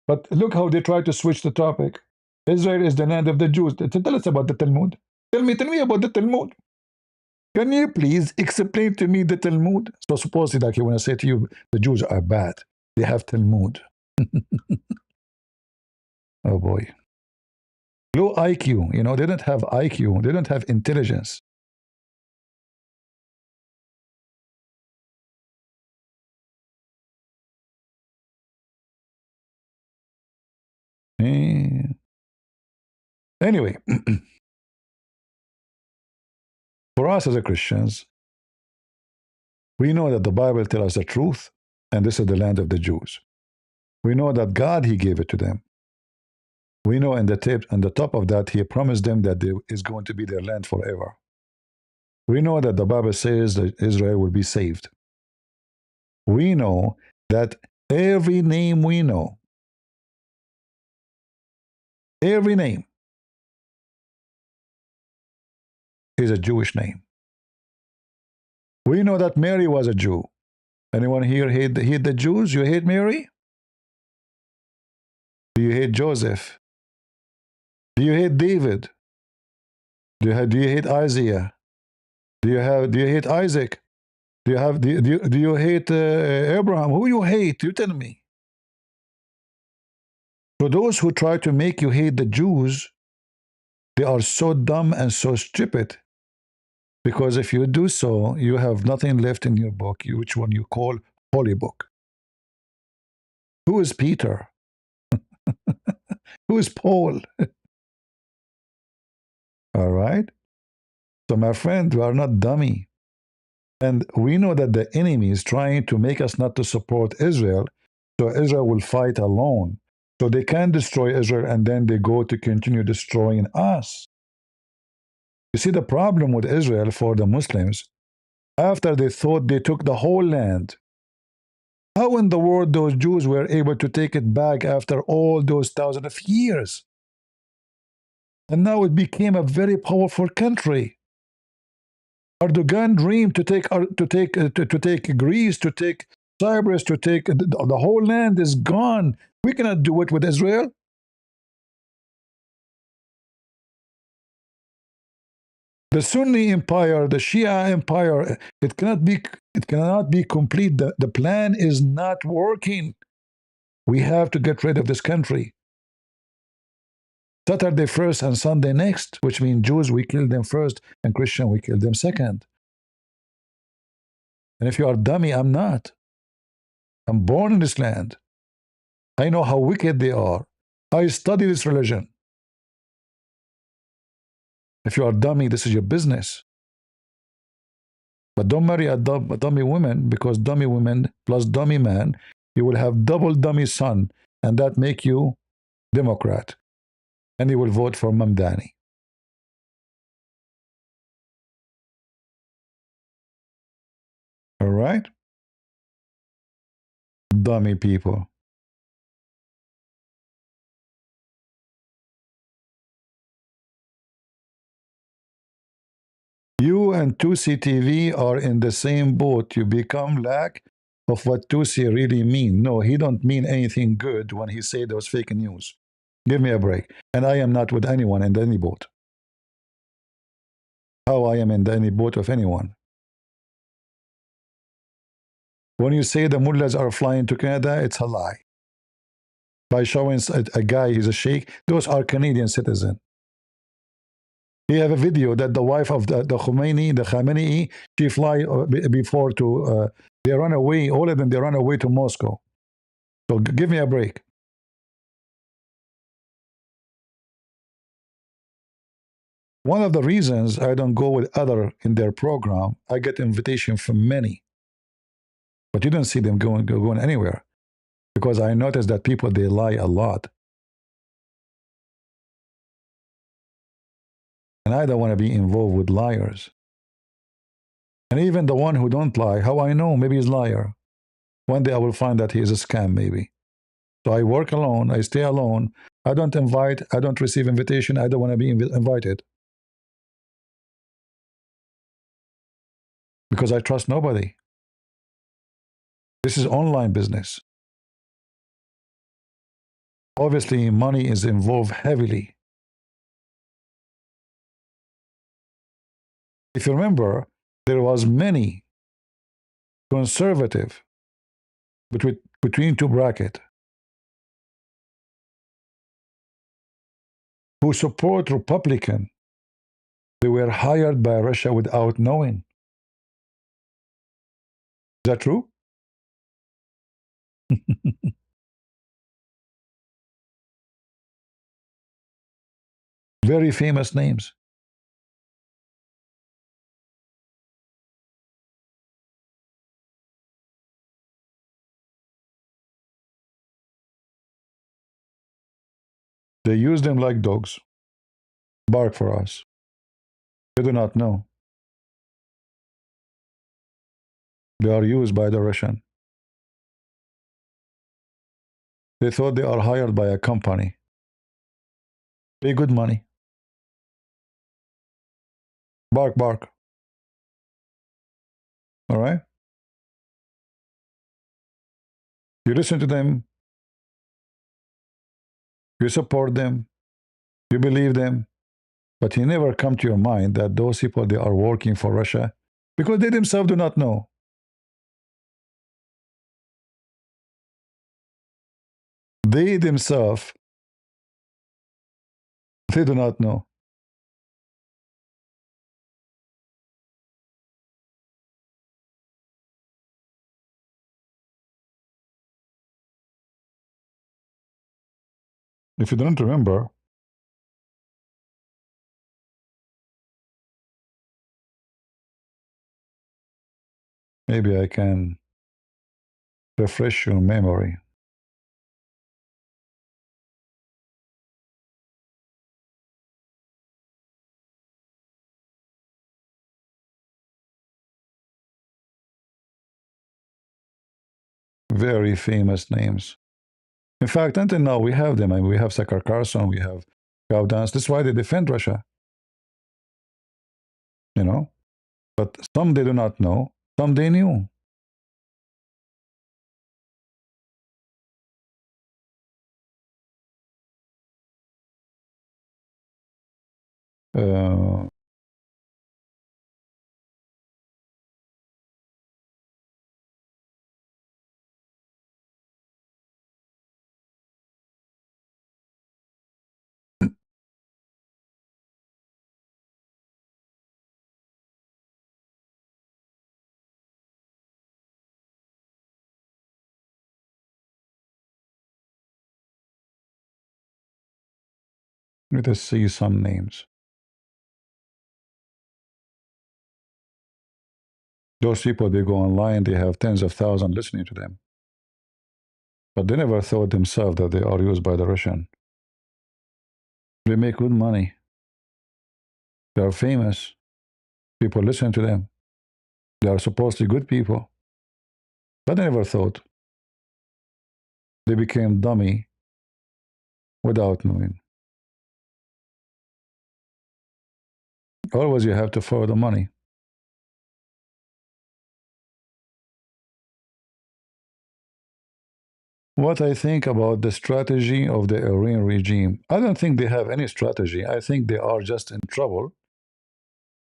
But look how they try to switch the topic. Israel is the land of the Jews. Tell us about the Talmud. Tell me about the Talmud. Can you please explain to me the Talmud? So supposedly, like when I say to you, the Jews are bad. They have Talmud. Oh boy. Low IQ. They don't have IQ. They don't have intelligence. Anyway, for us as Christians, we know that the Bible tells us the truth, and this is the land of the Jews. We know that God, He gave it to them. We know on the top of that, He promised them that it is going to be their land forever. We know that the Bible says that Israel will be saved. We know that every name we know, every name is a Jewish name. We know that Mary was a Jew. Anyone here hate the Jews? You hate Mary? Do you hate Joseph? Do you hate David? Do you hate Isaiah? Do you hate Isaac? Do you hate Abraham? Who you hate? You tell me. So those who try to make you hate the Jews, they are so dumb and so stupid. Because if you do so, you have nothing left in your book, which one you call holy book. Who is Peter? Who is Paul? All right? So my friend, we are not dummy. And we know that the enemy is trying to make us not to support Israel, so Israel will fight alone. So they can destroy Israel and then they go to continue destroying us. You see the problem with Israel for the Muslims, after they thought they took the whole land, how in the world those Jews were able to take it back after all those thousands of years? And now it became a very powerful country. Erdogan dreamed to take Greece, to take Cyprus, to take the whole land is gone. We cannot do it with Israel. The Sunni empire, the Shia empire, it cannot be complete. The plan is not working. We have to get rid of this country. Saturday first and Sunday next, which means Jews, we kill them first, and Christian, we kill them second. And if you are dummy, I'm not. I'm born in this land. I know how wicked they are. I study this religion. If you are dummy, this is your business. But don't marry a dummy woman, because dummy woman plus dummy man, you will have double dummy son, and that make you Democrat. And you will vote for Mamdani. All right? Dummy people. You and Tusi TV are in the same boat. You become lack of what Tusi really mean. No, he don't mean anything good when he say those fake news. Give me a break. And I am not with anyone in any boat. How I am in any boat of anyone. When you say the mullahs are flying to Canada, it's a lie. by showing a guy, he's a sheikh. Those are Canadian citizens. We have a video that the wife of the Khamenei, she fly before to, they run away, all of them, they run away to Moscow. So give me a break. One of the reasons I don't go with other in their program, I get invitation from many, but you don't see them going anywhere, because I notice that people, they lie a lot. And I don't want to be involved with liars. And even the one who don't lie, how I know? Maybe he's a liar. One day I will find that he is a scam, maybe. So I work alone, I stay alone. I don't invite, I don't receive invitation, I don't want to be invited. Because I trust nobody. This is online business. Obviously, money is involved heavily. If you remember, there was many conservative between two brackets who support Republican. They were hired by Russia without knowing. Is that true? Very famous names. They use them like dogs. Bark for us. They do not know. They are used by the Russian. They thought they are hired by a company. Pay good money. Bark, bark. All right? You listen to them. You support them. You believe them. But you never come to your mind that those people, they are working for Russia because they themselves do not know. They themselves, they do not know. If you don't remember, maybe I can refresh your memory. Very famous names. In fact, until now, we have them. I mean, we have Sakar Carson, we have Gaudenz. That's why they defend Russia. You know? But some they do not know, some they knew. Uh, let us see some names. Those people, they go online, they have tens of thousands listening to them. But they never thought themselves that they are used by the Russian. They make good money. They are famous. People listen to them. They are supposedly good people. But they never thought. They became dummy without knowing. Always you have to follow the money. What I think about the strategy of the Iranian regime, I don't think they have any strategy. I think they are just in trouble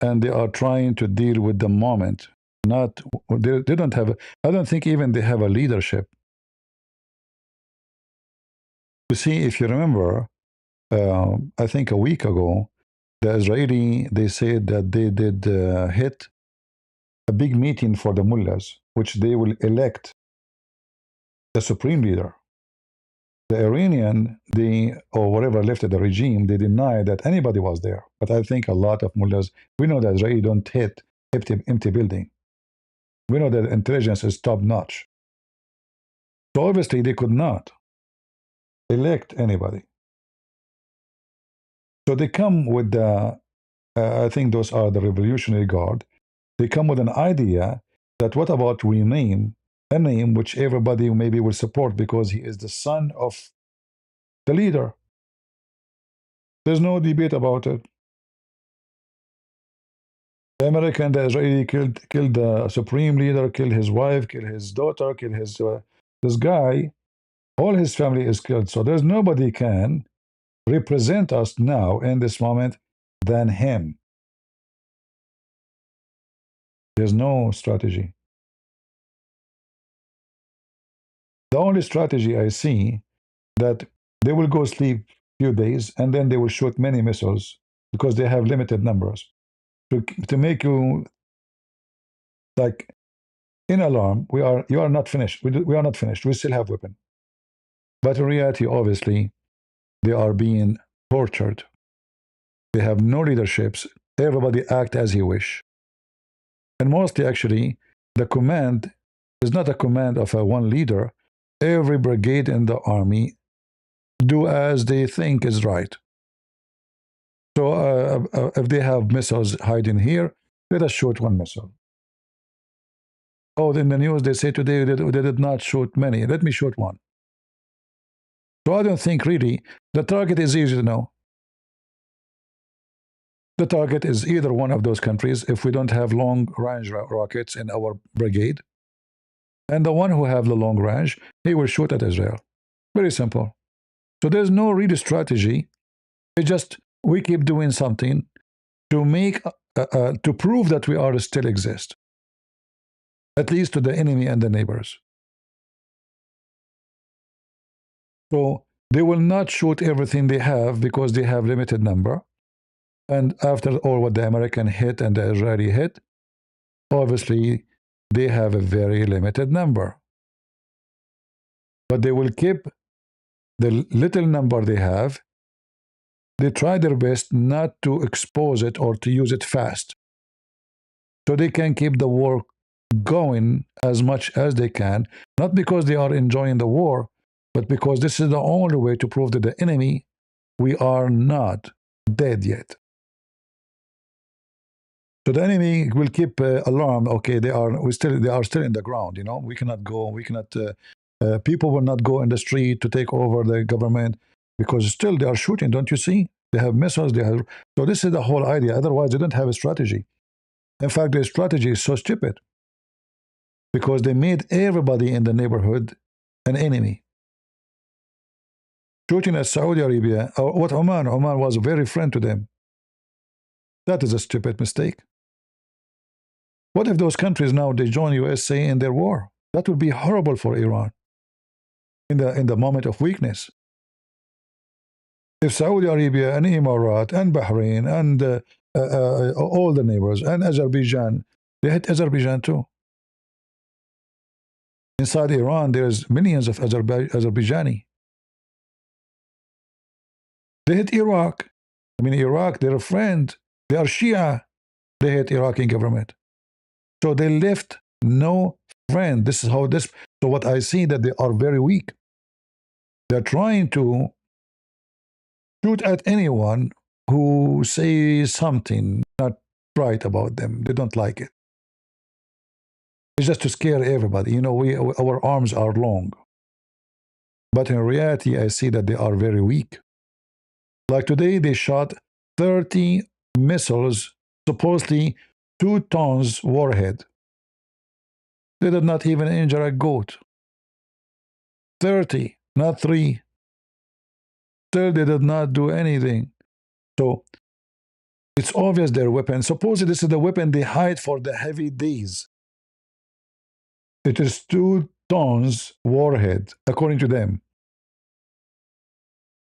and they are trying to deal with the moment. Not they don't have. I don't think even they have a leadership. You see, if you remember, I think a week ago, the Israeli, they said that they did hit a big meeting for the mullahs, which they will elect the supreme leader. The Iranian, they, or whatever left of the regime, they deny that anybody was there. But I think a lot of mullahs, we know that Israeli don't hit empty building. We know that intelligence is top notch. So obviously they could not elect anybody. So they come with the, I think those are the Revolutionary Guard. They come with an idea that what about we name a name which everybody maybe will support because he is the son of the leader. There's no debate about it. The American, the Israeli killed the supreme leader, killed his wife, killed his daughter, killed his this guy. All his family is killed. So there's nobody can represent us now in this moment than him. There's no strategy. The only strategy I see that they will go sleep few days and then they will shoot many missiles because they have limited numbers to make you like in alarm. You are not finished. We are not finished. We still have weapon. But in reality, obviously, they are being tortured. They have no leaderships. Everybody act as he wish. And mostly, actually, the command is not a command of a one leader. Every brigade in the army do as they think is right. So if they have missiles hiding here, let us shoot one missile. Oh, in the news they say today they did not shoot many. Let me shoot one. So I don't think really the target is easy to know. The target is either one of those countries if we don't have long-range rockets in our brigade. And the one who have the long range, he will shoot at Israel. Very simple. So there's no real strategy. It's just we keep doing something to make to prove that we are still exist, at least to the enemy and the neighbors. So they will not shoot everything they have because they have limited number. And after all what the American hit and the Israeli hit, obviously they have a very limited number. But they will keep the little number they have. They try their best not to expose it or to use it fast. So they can keep the war going as much as they can, not because they are enjoying the war, but because this is the only way to prove to the enemy we are not dead yet. So the enemy will keep alarm. Okay, they are still in the ground. You know, we cannot go. We cannot. People will not go in the street to take over the government because still they are shooting. Don't you see? They have missiles. They have. So this is the whole idea. Otherwise, they don't have a strategy. In fact, their strategy is so stupid because they made everybody in the neighborhood an enemy. Shooting at Saudi Arabia or what Oman. Oman was a very friend to them. That is a stupid mistake. What if those countries now they join USA in their war? That would be horrible for Iran in the moment of weakness. If Saudi Arabia and Emirat and Bahrain and all the neighbors and Azerbaijan, they hit Azerbaijan too. Inside Iran, there's millions of Azerbaijani. They hit Iraq. I mean, Iraq, they're a friend. They are Shia. They hit Iraqi government. So they left no friend. This is how this. So what I see that they are very weak. They're trying to shoot at anyone who says something not right about them. They don't like it. It's just to scare everybody. You know, our arms are long. But in reality, I see that they are very weak. Like today, they shot 30 missiles, supposedly 2 tons warhead. They did not even injure a goat. 30, not 3. Still, they did not do anything. So it's obvious their weapon. Supposedly, this is the weapon they hide for the heavy days. It is 2 tons warhead, according to them.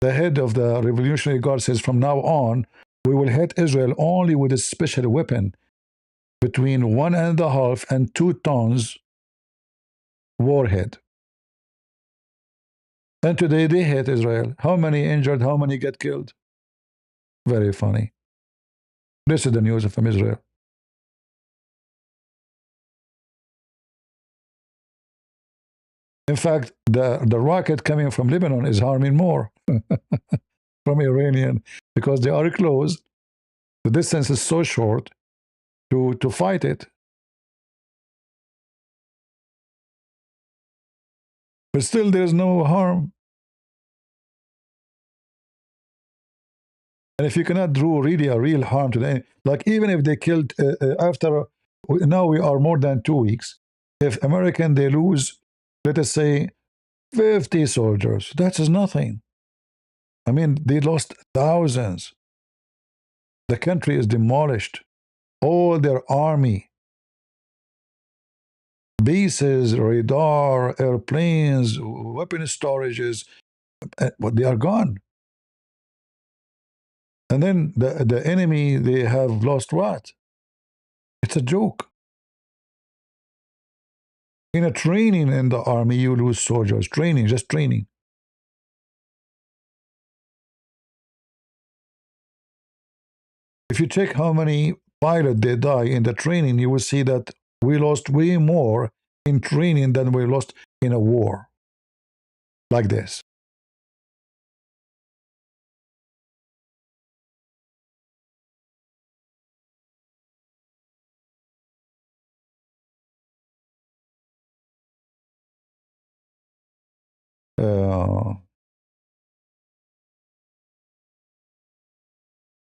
the head of the Revolutionary Guard says, from now on, we will hit Israel only with a special weapon between 1.5 and 2 tons warhead. And today they hit Israel. How many injured? How many get killed? Very funny. This is the news from Israel. In fact, the rocket coming from Lebanon is harming more from Iranian because they are close. The distance is so short to fight it. But still, there is no harm. And if you cannot do really a real harm to them, like even if they killed after, now we are more than 2 weeks. If American, they lose, let us say, 50 soldiers, that is nothing. I mean, they lost thousands. The country is demolished. All their army, bases, radar, airplanes, weapon storages, but they are gone. And then the enemy, they have lost what? It's a joke. In a training in the army, you lose soldiers. Training, just training. If you check how many pilots they die in the training, you will see that we lost way more in training than we lost in a war like this.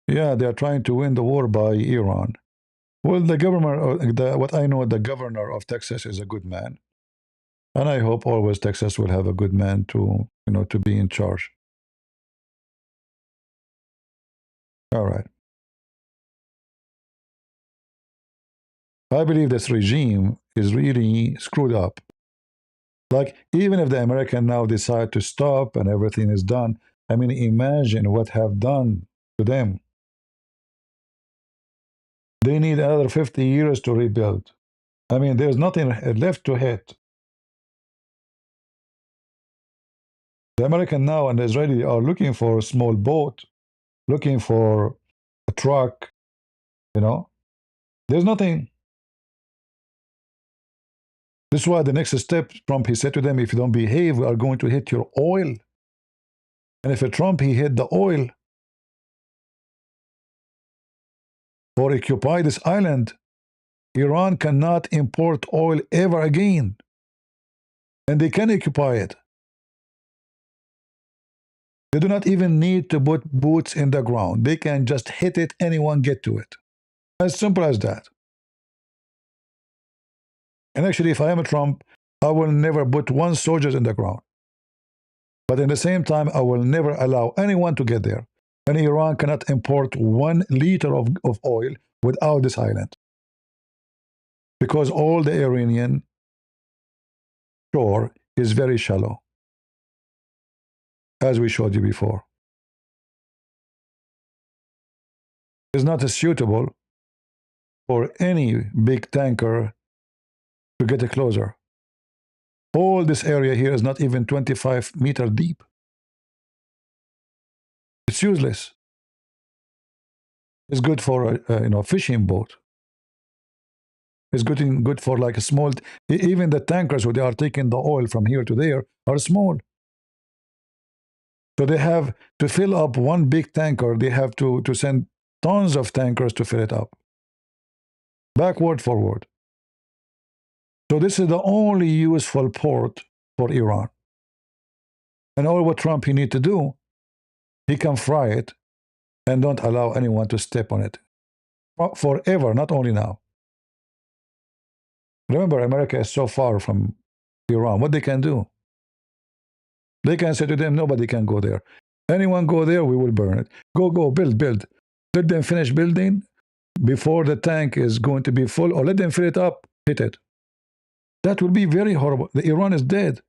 Yeah, they are trying to win the war by Iran. Well, the governor, what I know, the governor of Texas is a good man, and I hope always Texas will have a good man to, to be in charge. All right. I believe this regime is really screwed up. Like, even if the American now decide to stop and everything is done, I mean, imagine what have done to them. They need another 50 years to rebuild. I mean, there's nothing left to hit. The American now and the Israeli are looking for a small boat, looking for a truck, There's nothing. This is why the next step, Trump, he said to them, if you don't behave, we are going to hit your oil. And if Trump, he hit the oil or occupy this island, Iran cannot import oil ever again. And they can occupy it. They do not even need to put boots in the ground. They can just hit it, anyone get to it. As simple as that. And actually, if I am a Trump, I will never put one soldier in the ground. But in the same time, I will never allow anyone to get there. And Iran cannot import 1 liter of oil without this island. Because all the Iranian shore is very shallow, as we showed you before. It's not suitable for any big tanker to get closer. All this area here is not even 25 meters deep. It's useless. It's good for a fishing boat. It's good for like a small. Even the tankers where they are taking the oil from here to there are small. So they have to fill up one big tanker. They have to send tons of tankers to fill it up. Backward, forward. So this is the only useful port for Iran. And all what Trump he need to do, he can fry it and don't allow anyone to step on it. Forever, not only now. Remember, America is so far from Iran. What they can do? They can say to them, nobody can go there. Anyone go there, we will burn it. Go, build. Let them finish building before the tank is going to be full, or let them fill it up, hit it. That will be very horrible. The Iran is dead.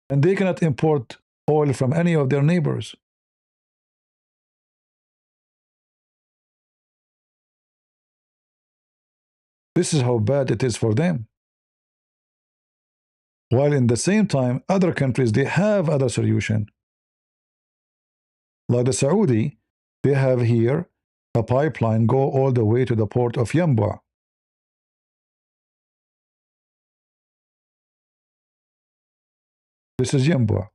And they cannot import oil from any of their neighbors. This is how bad it is for them. While in the same time, other countries, they have other solution. Like the Saudi, they have here a pipeline go all the way to the port of Yanbu. This is Yanbu.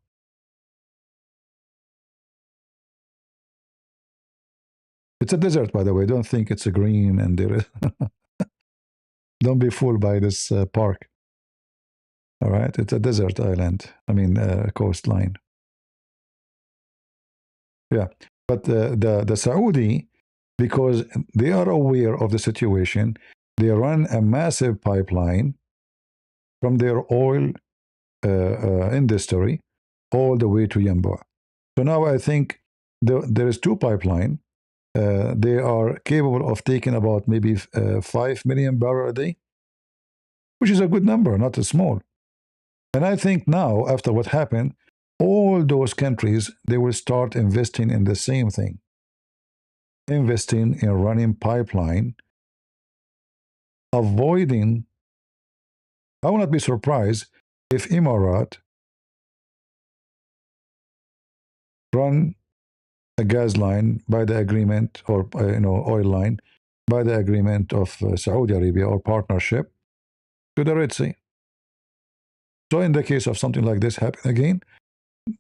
It's a desert, by the way. Don't think it's a green and there is. Don't be fooled by this park. All right, it's a desert island. I mean, coastline. Yeah, but the Saudi, because they are aware of the situation, they run a massive pipeline from their oil industry all the way to Yanbu. So now I think there is two pipeline. They are capable of taking about maybe 5 million barrels a day, which is a good number, not a small. And I think now, after what happened, all those countries, they will start investing in the same thing. Investing in running pipeline, avoiding, I will not be surprised if Emirates run a gas line by the agreement, or oil line by the agreement of Saudi Arabia or partnership to the Red Sea. So in the case of something like this happen again,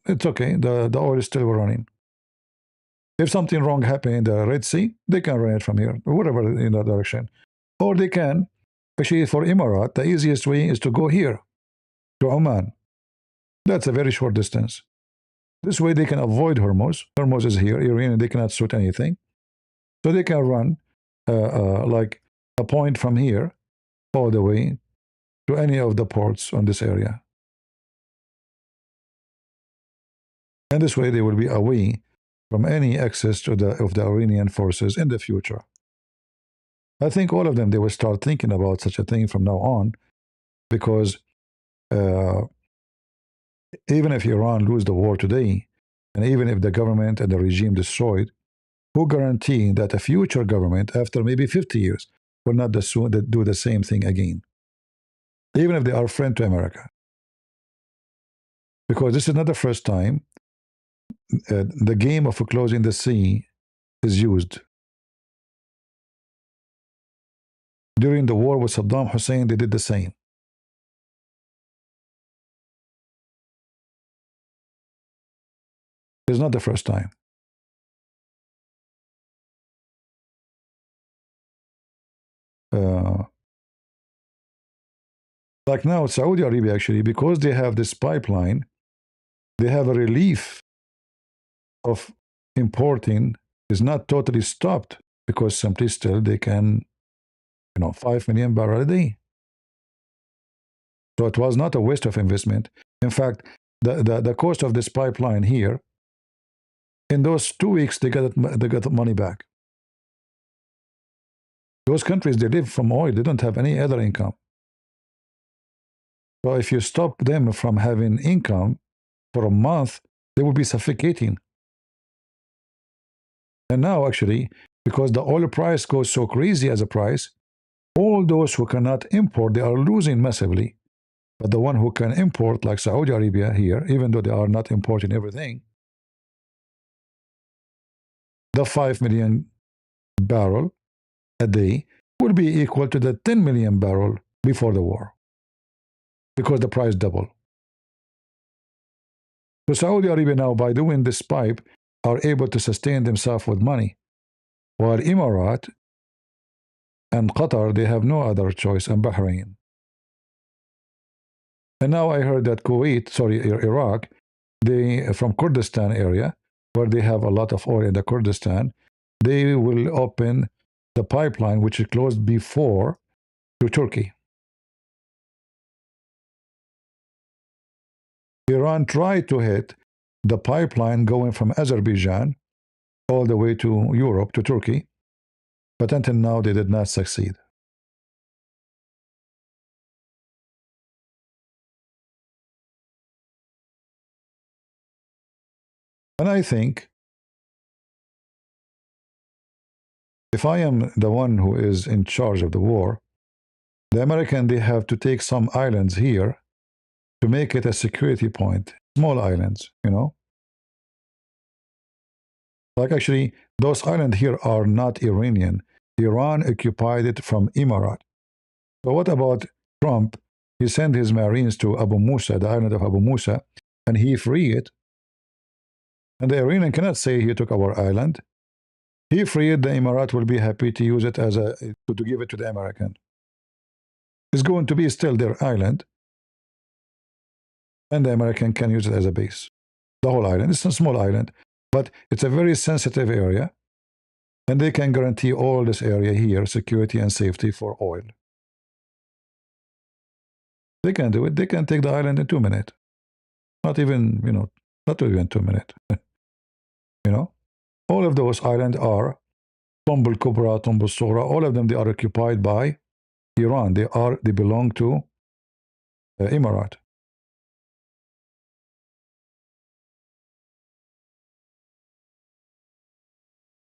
it's okay. The oil is still running. If something wrong happen in the Red Sea, they can run it from here, whatever in that direction. Or they can, especially for Emirates, the easiest way is to go here, to Oman. That's a very short distance. This way they can avoid Hormuz. Hormuz is here, Iran, they cannot shoot anything. So they can run like a point from here all the way to any of the ports on this area. And this way they will be away from any access to of the Iranian forces in the future. I think all of them, they will start thinking about such a thing from now on, because even if Iran lose the war today, and even if the government and the regime destroyed, who guarantee that a future government after maybe 50 years will not do the same thing again, even if they are friend to America? Because this is not the first time the game of closing the sea is used. During the war with Saddam Hussein, they did the same. It's not the first time. Like now, Saudi Arabia, actually, because they have this pipeline, they have a relief of importing is not totally stopped, because simply still they can, 5 million barrels a day. So it was not a waste of investment. In fact, the cost of this pipeline here, in those 2 weeks, they got the money back. Those countries, they live from oil. They don't have any other income. So if you stop them from having income for a month, they will be suffocating. And now, actually, because the oil price goes so crazy as a price, all those who cannot import, they are losing massively. But the one who can import, like Saudi Arabia here, even though they are not importing everything, the 5 million barrel a day will be equal to the 10 million barrel before the war, because the price double. So Saudi Arabia now, by doing this pipe, are able to sustain themselves with money, while Emirates and Qatar, they have no other choice, and Bahrain. And now I heard that Iraq, they, from Kurdistan area, where they have a lot of oil in the Kurdistan, they will open the pipeline, which is closed before, to Turkey. Iran tried to hit the pipeline going from Azerbaijan all the way to Europe, to Turkey, but until now they did not succeed. And I think if I am the one who is in charge of the war, the American, they have to take some islands here to make it a security point. Small islands, you know. Like actually, those islands here are not Iranian. Iran occupied it from Emirat. But what about Trump? He sent his marines to Abu Musa, the island of Abu Musa, and he freed it. And the Iranian cannot say he took our island. He freed, the Emirat will be happy to use it as to give it to the American. It's going to be still their island, and the American can use it as a base. The whole island. It's a small island, but it's a very sensitive area, and they can guarantee all this area here, security and safety for oil. They can do it. They can take the island in 2 minutes. Not even, not even 2 minutes. All of those islands are Tombul Kubra, Tombul Sora, all of them, they are occupied by Iran. They belong to Emirat.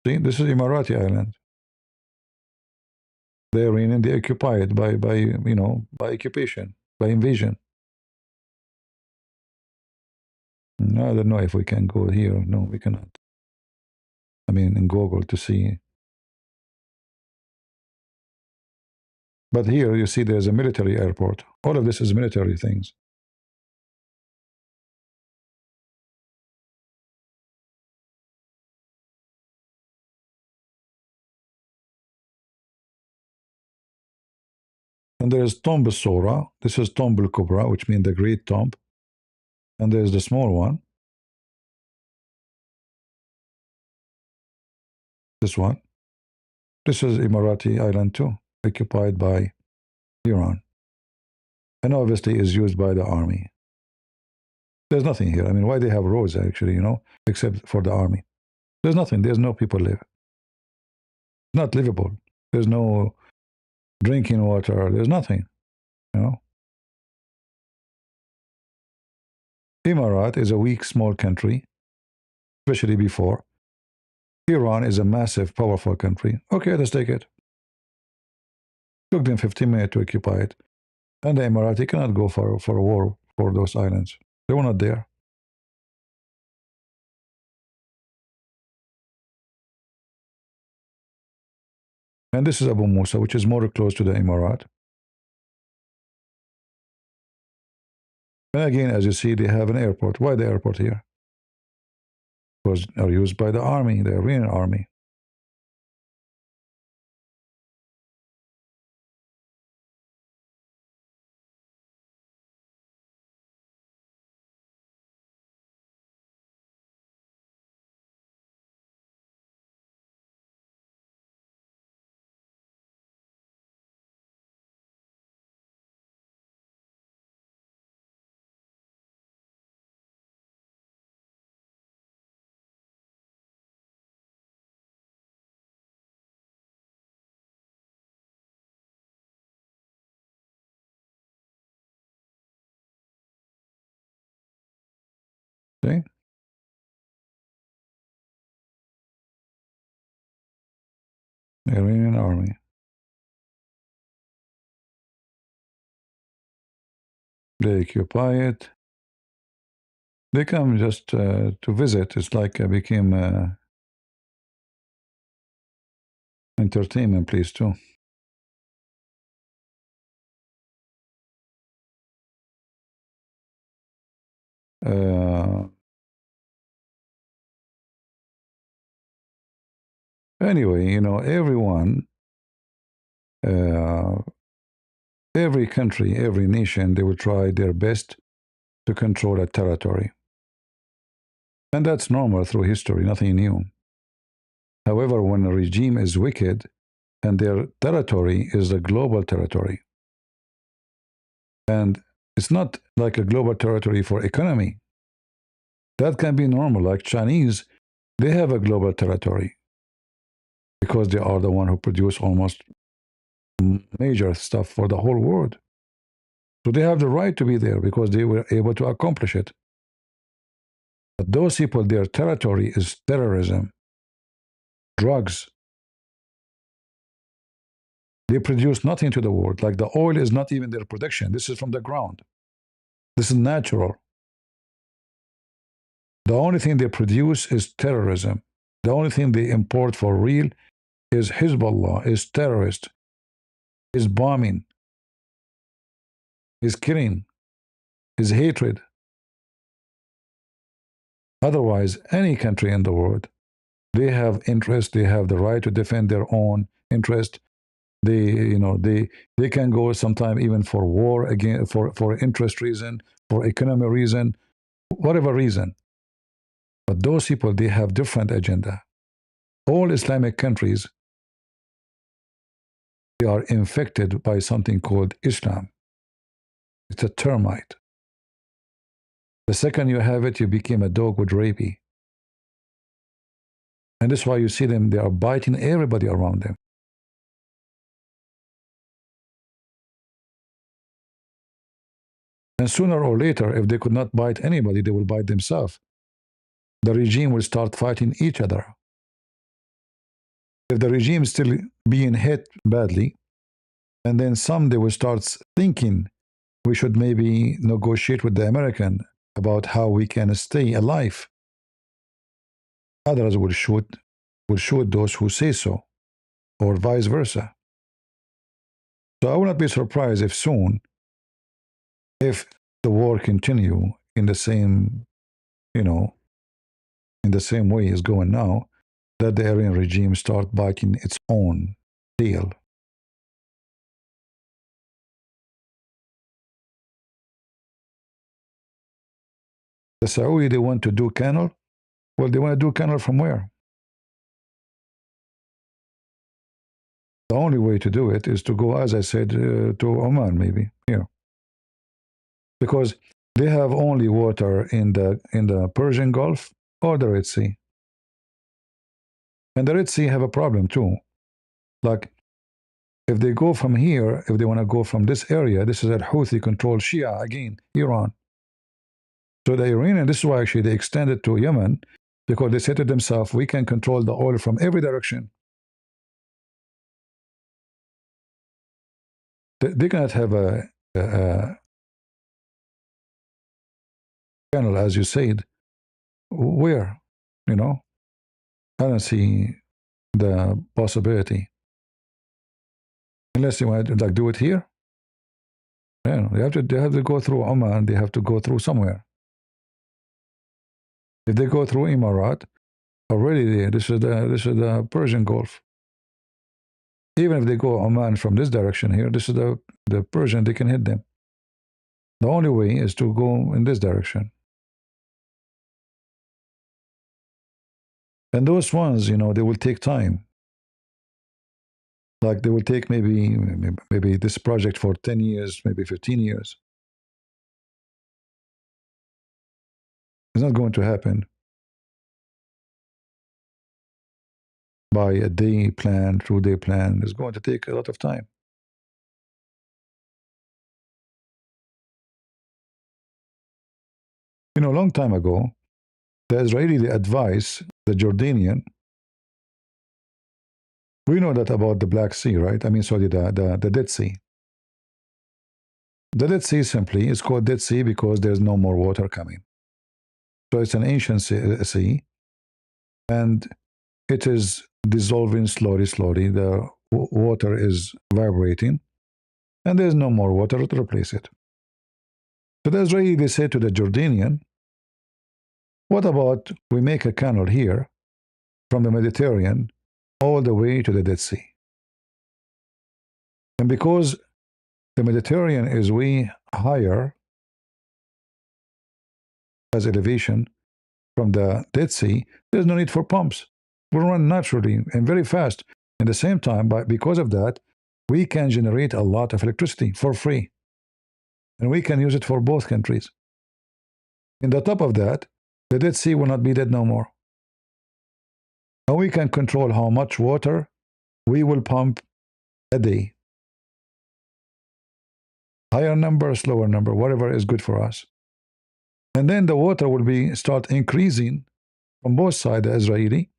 See, this is Emirati island. The Iranian, they occupy it by occupation, by invasion. I don't know if we can go here. No, we cannot. I mean, in Google to see. But here you see there's a military airport. All of this is military things. And there is Tomb Sora. This is Tomb Kubra, which means the great tomb. And there's the small one. This one. This is Emirati island too, occupied by Iran. And obviously is used by the army. There's nothing here. I mean, why they have roads actually, except for the army. There's nothing. There's no people live. It's not livable. There's no drinking water. There's nothing, Emirat is a weak, small country, especially before. Iran is a massive, powerful country. Okay, let's take it. Took them 15 minutes to occupy it. And the Emirati cannot go for a war for those islands. They were not there. And this is Abu Musa, which is more close to the Emirat. And again, as you see, they have an airport. Why the airport here? Because they are used by the army, the Iranian army. See? The Iranian army. They occupy it. They come just to visit. It's like became entertainment place too. Anyway, everyone, every country, every nation, they will try their best to control a territory. And that's normal through history, nothing new. However, when a regime is wicked and their territory is a global territory, and it's not like a global territory for economy, that can be normal. Like Chinese, they have a global territory because they are the one who produce almost major stuff for the whole world. So they have the right to be there because they were able to accomplish it. But those people, their territory is terrorism, drugs. They produce nothing to the world. Like the oil is not even their production. This is from the ground. This is natural. The only thing they produce is terrorism. The only thing they import for real is Hezbollah, is terrorist, is bombing, is killing, is hatred. Otherwise, any country in the world, they have interest, they have the right to defend their own interest. They can go sometime even for war again, for interest reason, for economic reason, whatever reason. But those people, they have different agenda. All Islamic countries, they are infected by something called Islam. It's a termite. The second you have it, you became a dog with rabies. And that's why you see them, they are biting everybody around them. And sooner or later, if they could not bite anybody, they will bite themselves. The regime will start fighting each other. If the regime is still being hit badly, and then someday will start thinking we should maybe negotiate with the American about how we can stay alive. Others will shoot those who say so, or vice versa. So I will not be surprised if soon, if the war continue in the same, in the same way it's going now, that the Iranian regime start biting its own tail. The Saudi, they want to do canal. Well, they want to do canal from where? The only way to do it is to go, as I said, to Oman, maybe here, because they have only water in the Persian Gulf or the Red Sea, and the Red Sea have a problem too. Like if they go from here, if they want to go from this area, this is a Houthi-controlled Shia again, Iran. So the Iranian, this is why actually they extended to Yemen, because they said to themselves, we can control the oil from every direction. They cannot have a channel, as you said. Where? I don't see the possibility. Unless you want to do it here. Yeah, they have to go through Oman, they have to go through somewhere. If they go through Emirat, already this is the Persian Gulf. Even if they go Oman from this direction here, this is the Persian, they can hit them. The only way is to go in this direction. And those ones, they will take time. Like they will take maybe this project for 10 years, maybe 15 years. It's not going to happen by a day plan, 2-day plan. It's going to take a lot of time. A long time ago, the Israeli advised the Jordanian. We know that about the Black Sea, right? Sorry, the Dead Sea. The Dead Sea simply is called Dead Sea because there's no more water coming. So it's an ancient sea, and it is dissolving slowly. The water is vibrating, and there's no more water to replace it. So the Israeli, they said to the Jordanian, what about we make a canal here from the Mediterranean all the way to the Dead Sea? And because the Mediterranean is way higher as elevation from the Dead Sea, there's no need for pumps. We'll run naturally and very fast. At the same time, because of that, we can generate a lot of electricity for free. And we can use it for both countries. In the top of that, the Dead Sea will not be dead no more. And we can control how much water we will pump a day. Higher number, slower number, whatever is good for us. And then the water will be start increasing from both sides, the Israeli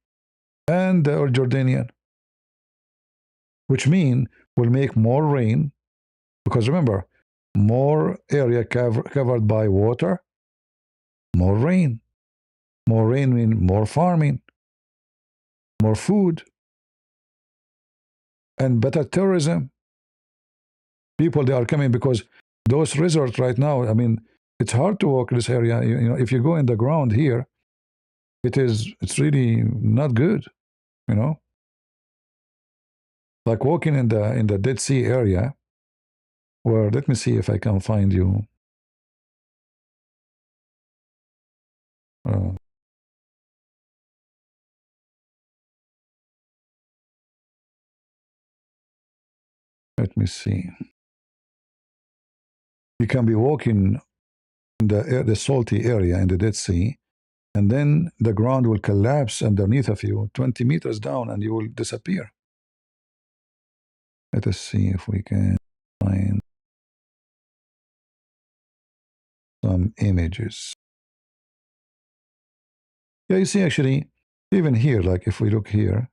and the Jordanian, which mean will make more rain, because remember, more area covered by water, more rain. More rain means more farming, more food, and better tourism. People, they are coming because those resorts right now, I mean, it's hard to walk this area. You know, if you go in the ground here, it's really not good, you know. Like walking in the Dead Sea area, where, let me see if I can find you. Uh, let me see. You can be walking in the salty area in the Dead Sea, and then the ground will collapse underneath of you 20 meters down, and you will disappear. Let us see if we can find some images. Yeah, you see, actually, even here, like if we look here,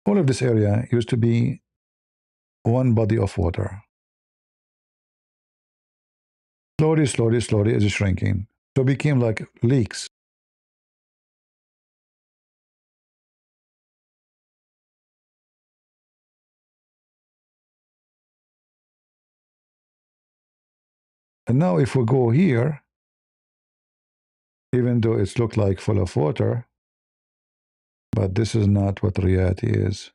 all of this area used to be one body of water. Slowly, slowly, slowly, it's shrinking. So it became like lakes. And now if we go here, even though it's looked like full of water, but this is not what reality is.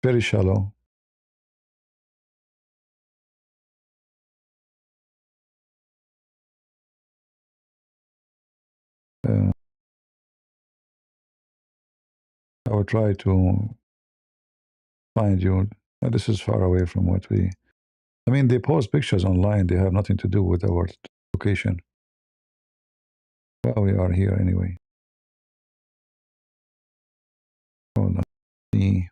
Very shallow. Uh, I will try to find you. This is far away from what we. I mean, they post pictures online. They have nothing to do with our location. Well, we are here anyway. Hold on. See.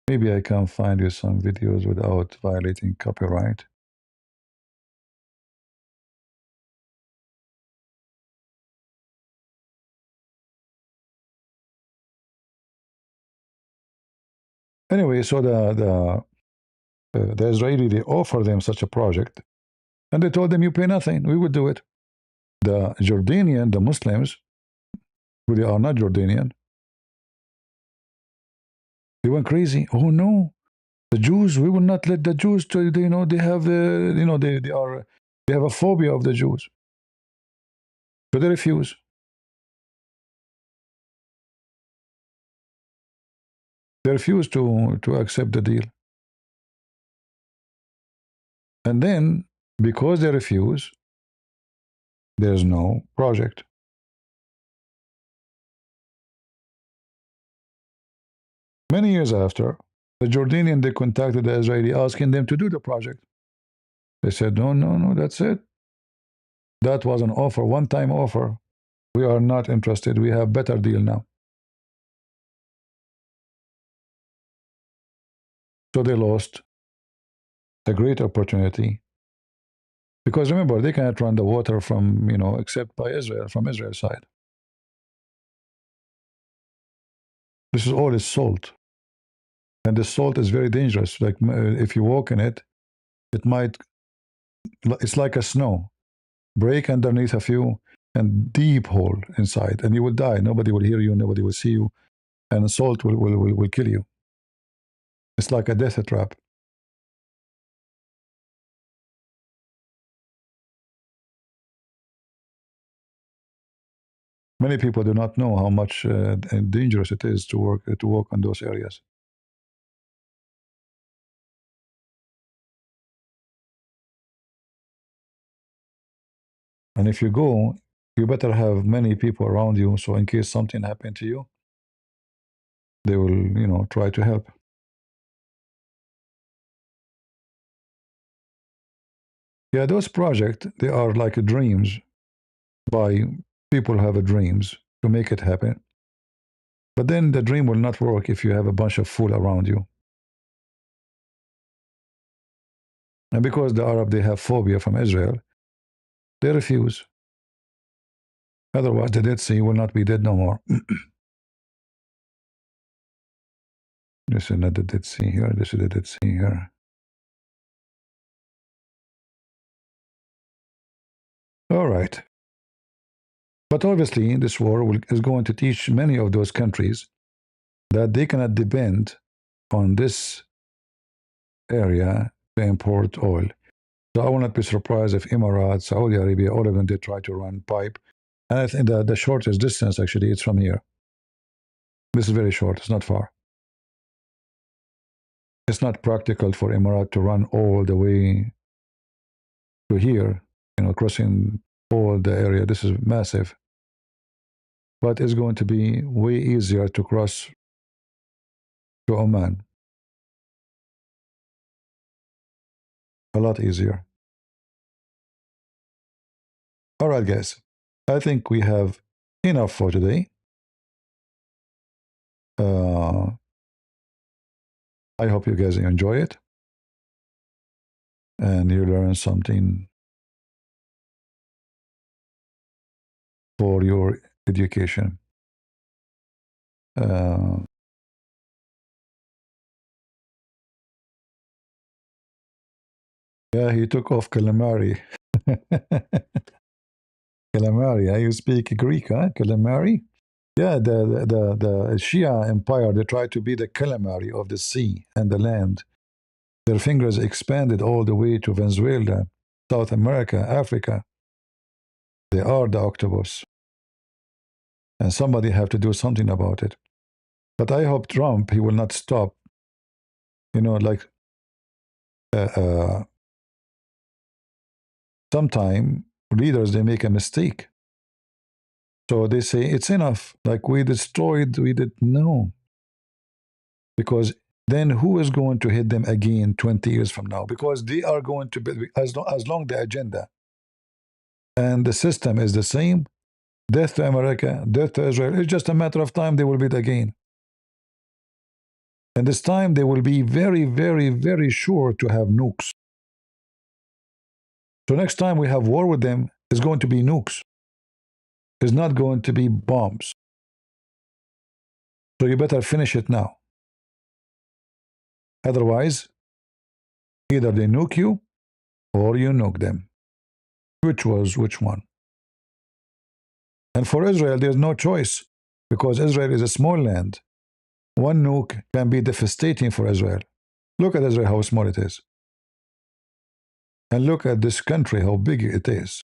Maybe I can find you some videos without violating copyright. Anyway, so the Israeli, they offer them such a project, and they told them, you pay nothing, we would do it. The Jordanian, the Muslims, who they are not Jordanian, they went crazy. Oh no, the Jews, we will not let the Jews to, you know, they have, you know, they have a phobia of the Jews. So they refuse. They refuse to accept the deal. And then, because they refuse, there's no project. Many years after, the Jordanian, they contacted the Israeli asking them to do the project. They said, no, no, no, that's it. That was an offer, one-time offer. We are not interested. We have better deal now. So they lost a great opportunity. Because remember, they cannot run the water from, you know, except by Israel, from Israel's side. This is all is salt. And the salt is very dangerous. Like if you walk in it, it might, it's like a snow, break underneath of you and deep hole inside, and you will die. Nobody will hear you, nobody will see you, and the salt will kill you. It's like a death trap. Many people do not know how much dangerous it is to walk on those areas. And if you go, you better have many people around you, so in case something happened to you, they will, try to help. Yeah, those projects, they are like dreams by people who have dreams to make it happen. But then the dream will not work if you have a bunch of fool around you. And because the Arab, they have phobia from Israel, they refuse. Otherwise, the Dead Sea will not be dead no more. This is not the Dead Sea here. This is the Dead Sea here. All right. But obviously, this war is going to teach many of those countries that they cannot depend on this area to import oil. So I will not be surprised if Emirates, Saudi Arabia, all of them, they try to run pipe. And I think that the shortest distance, actually, it's from here. This is very short. It's not far. It's not practical for Emirates to run all the way to here, crossing all the area. This is massive. But it's going to be way easier to cross to Oman. A lot easier. All right, guys. I think we have enough for today. I hope you guys enjoy it and you learn something for your education. Yeah, he took off calamari. Calamari, you speak Greek, huh? Calamari? Yeah, the Shia empire, they tried to be the calamari of the sea and the land. Their fingers expanded all the way to Venezuela, South America, Africa. They are the octopus. And somebody have to do something about it. But I hope Trump, he will not stop. Like sometime leaders, they make a mistake. So they say, it's enough. Like we did. No. Because then who is going to hit them again 20 years from now? Because they are going to be, as long the agenda and the system is the same, death to America, death to Israel, it's just a matter of time they will be it again. And this time they will be very, very, very sure to have nukes. So next time we have war with them, it's going to be nukes. It's not going to be bombs. So you better finish it now. Otherwise, either they nuke you or you nuke them. Which one? And for Israel, there's no choice because Israel is a small land. One nuke can be devastating for Israel. Look at Israel, how small it is. And look at this country, how big it is.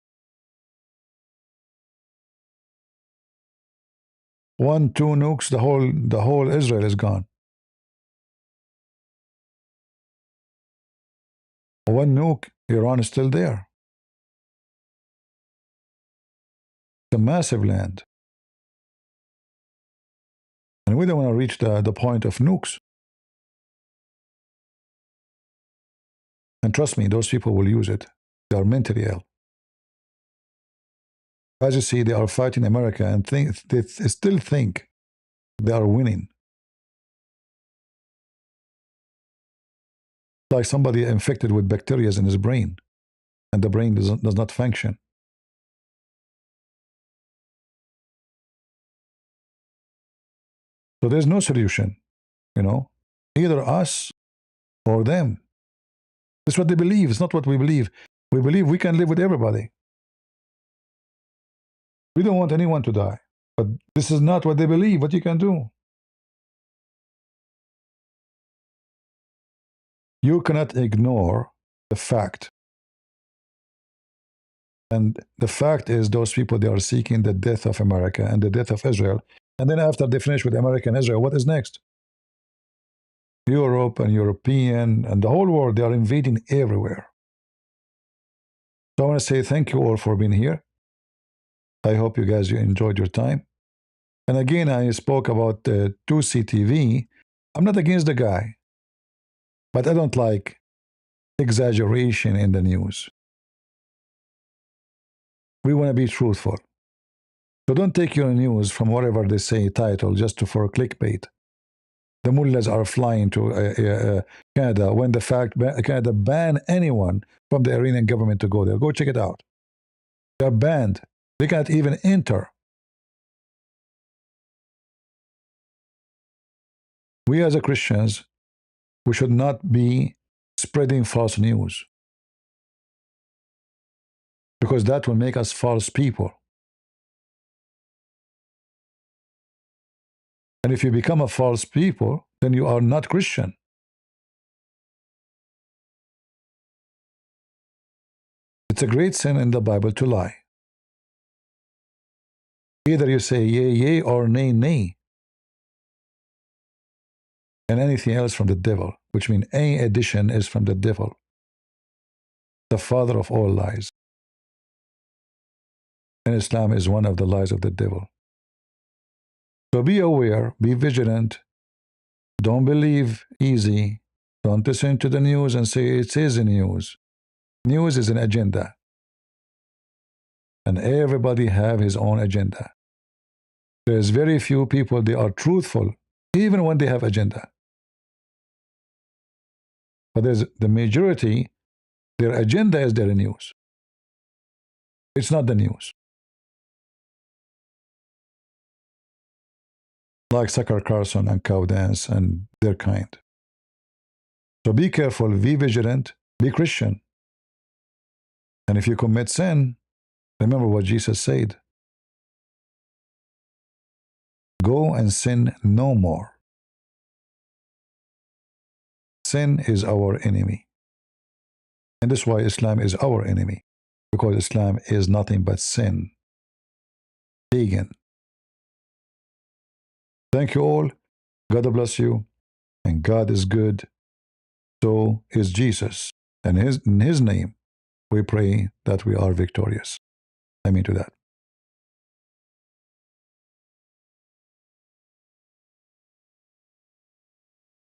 1, 2 nukes, the whole Israel is gone. 1 nuke, Iran is still there. It's a massive land. And we don't want to reach the point of nukes. And trust me, those people will use it. They are mentally ill. As you see, they are fighting America and they still think they are winning. Like somebody infected with bacteria in his brain, and the brain does not function. So there's no solution, either us or them. It's what they believe. It's not what we believe. We believe we can live with everybody. We don't want anyone to die. But this is not what they believe, what you can do. You cannot ignore the fact. And the fact is those people, they are seeking the death of America and the death of Israel. And then after they finish with America and Israel, what is next? Europe and European and the whole world, they are invading everywhere. So I want to say thank you all for being here. I hope you guys enjoyed your time. And again, I spoke about 2CTV. I'm not against the guy, but I don't like exaggeration in the news. We want to be truthful. So don't take your news from whatever they say title just for clickbait. The mullahs are flying to Canada when the fact Canada banned anyone from the Iranian government to go there. Go check it out. They're banned. They can't even enter. We as a Christians, we should not be spreading false news because that will make us false people. And if you become a false people, then you are not Christian. It's a great sin in the Bible to lie. Either you say yea, yea, or nay, nay. And anything else from the devil, which means any addition is from the devil, the father of all lies. And Islam is one of the lies of the devil. So be aware, be vigilant. Don't believe easy. Don't listen to the news and say it is news. News is an agenda. And everybody have his own agenda. There's very few people, they are truthful, even when they have agenda. But there's the majority, their agenda is their news. It's not the news. Like Tucker Carlson and Cowdance and their kind. So be careful, be vigilant, be Christian. And if you commit sin, remember what Jesus said. Go and sin no more. Sin is our enemy. And that's why Islam is our enemy. Because Islam is nothing but sin. Pagan. Thank you all. God bless you. And God is good. So is Jesus. And in his name, we pray that we are victorious. Amen to that.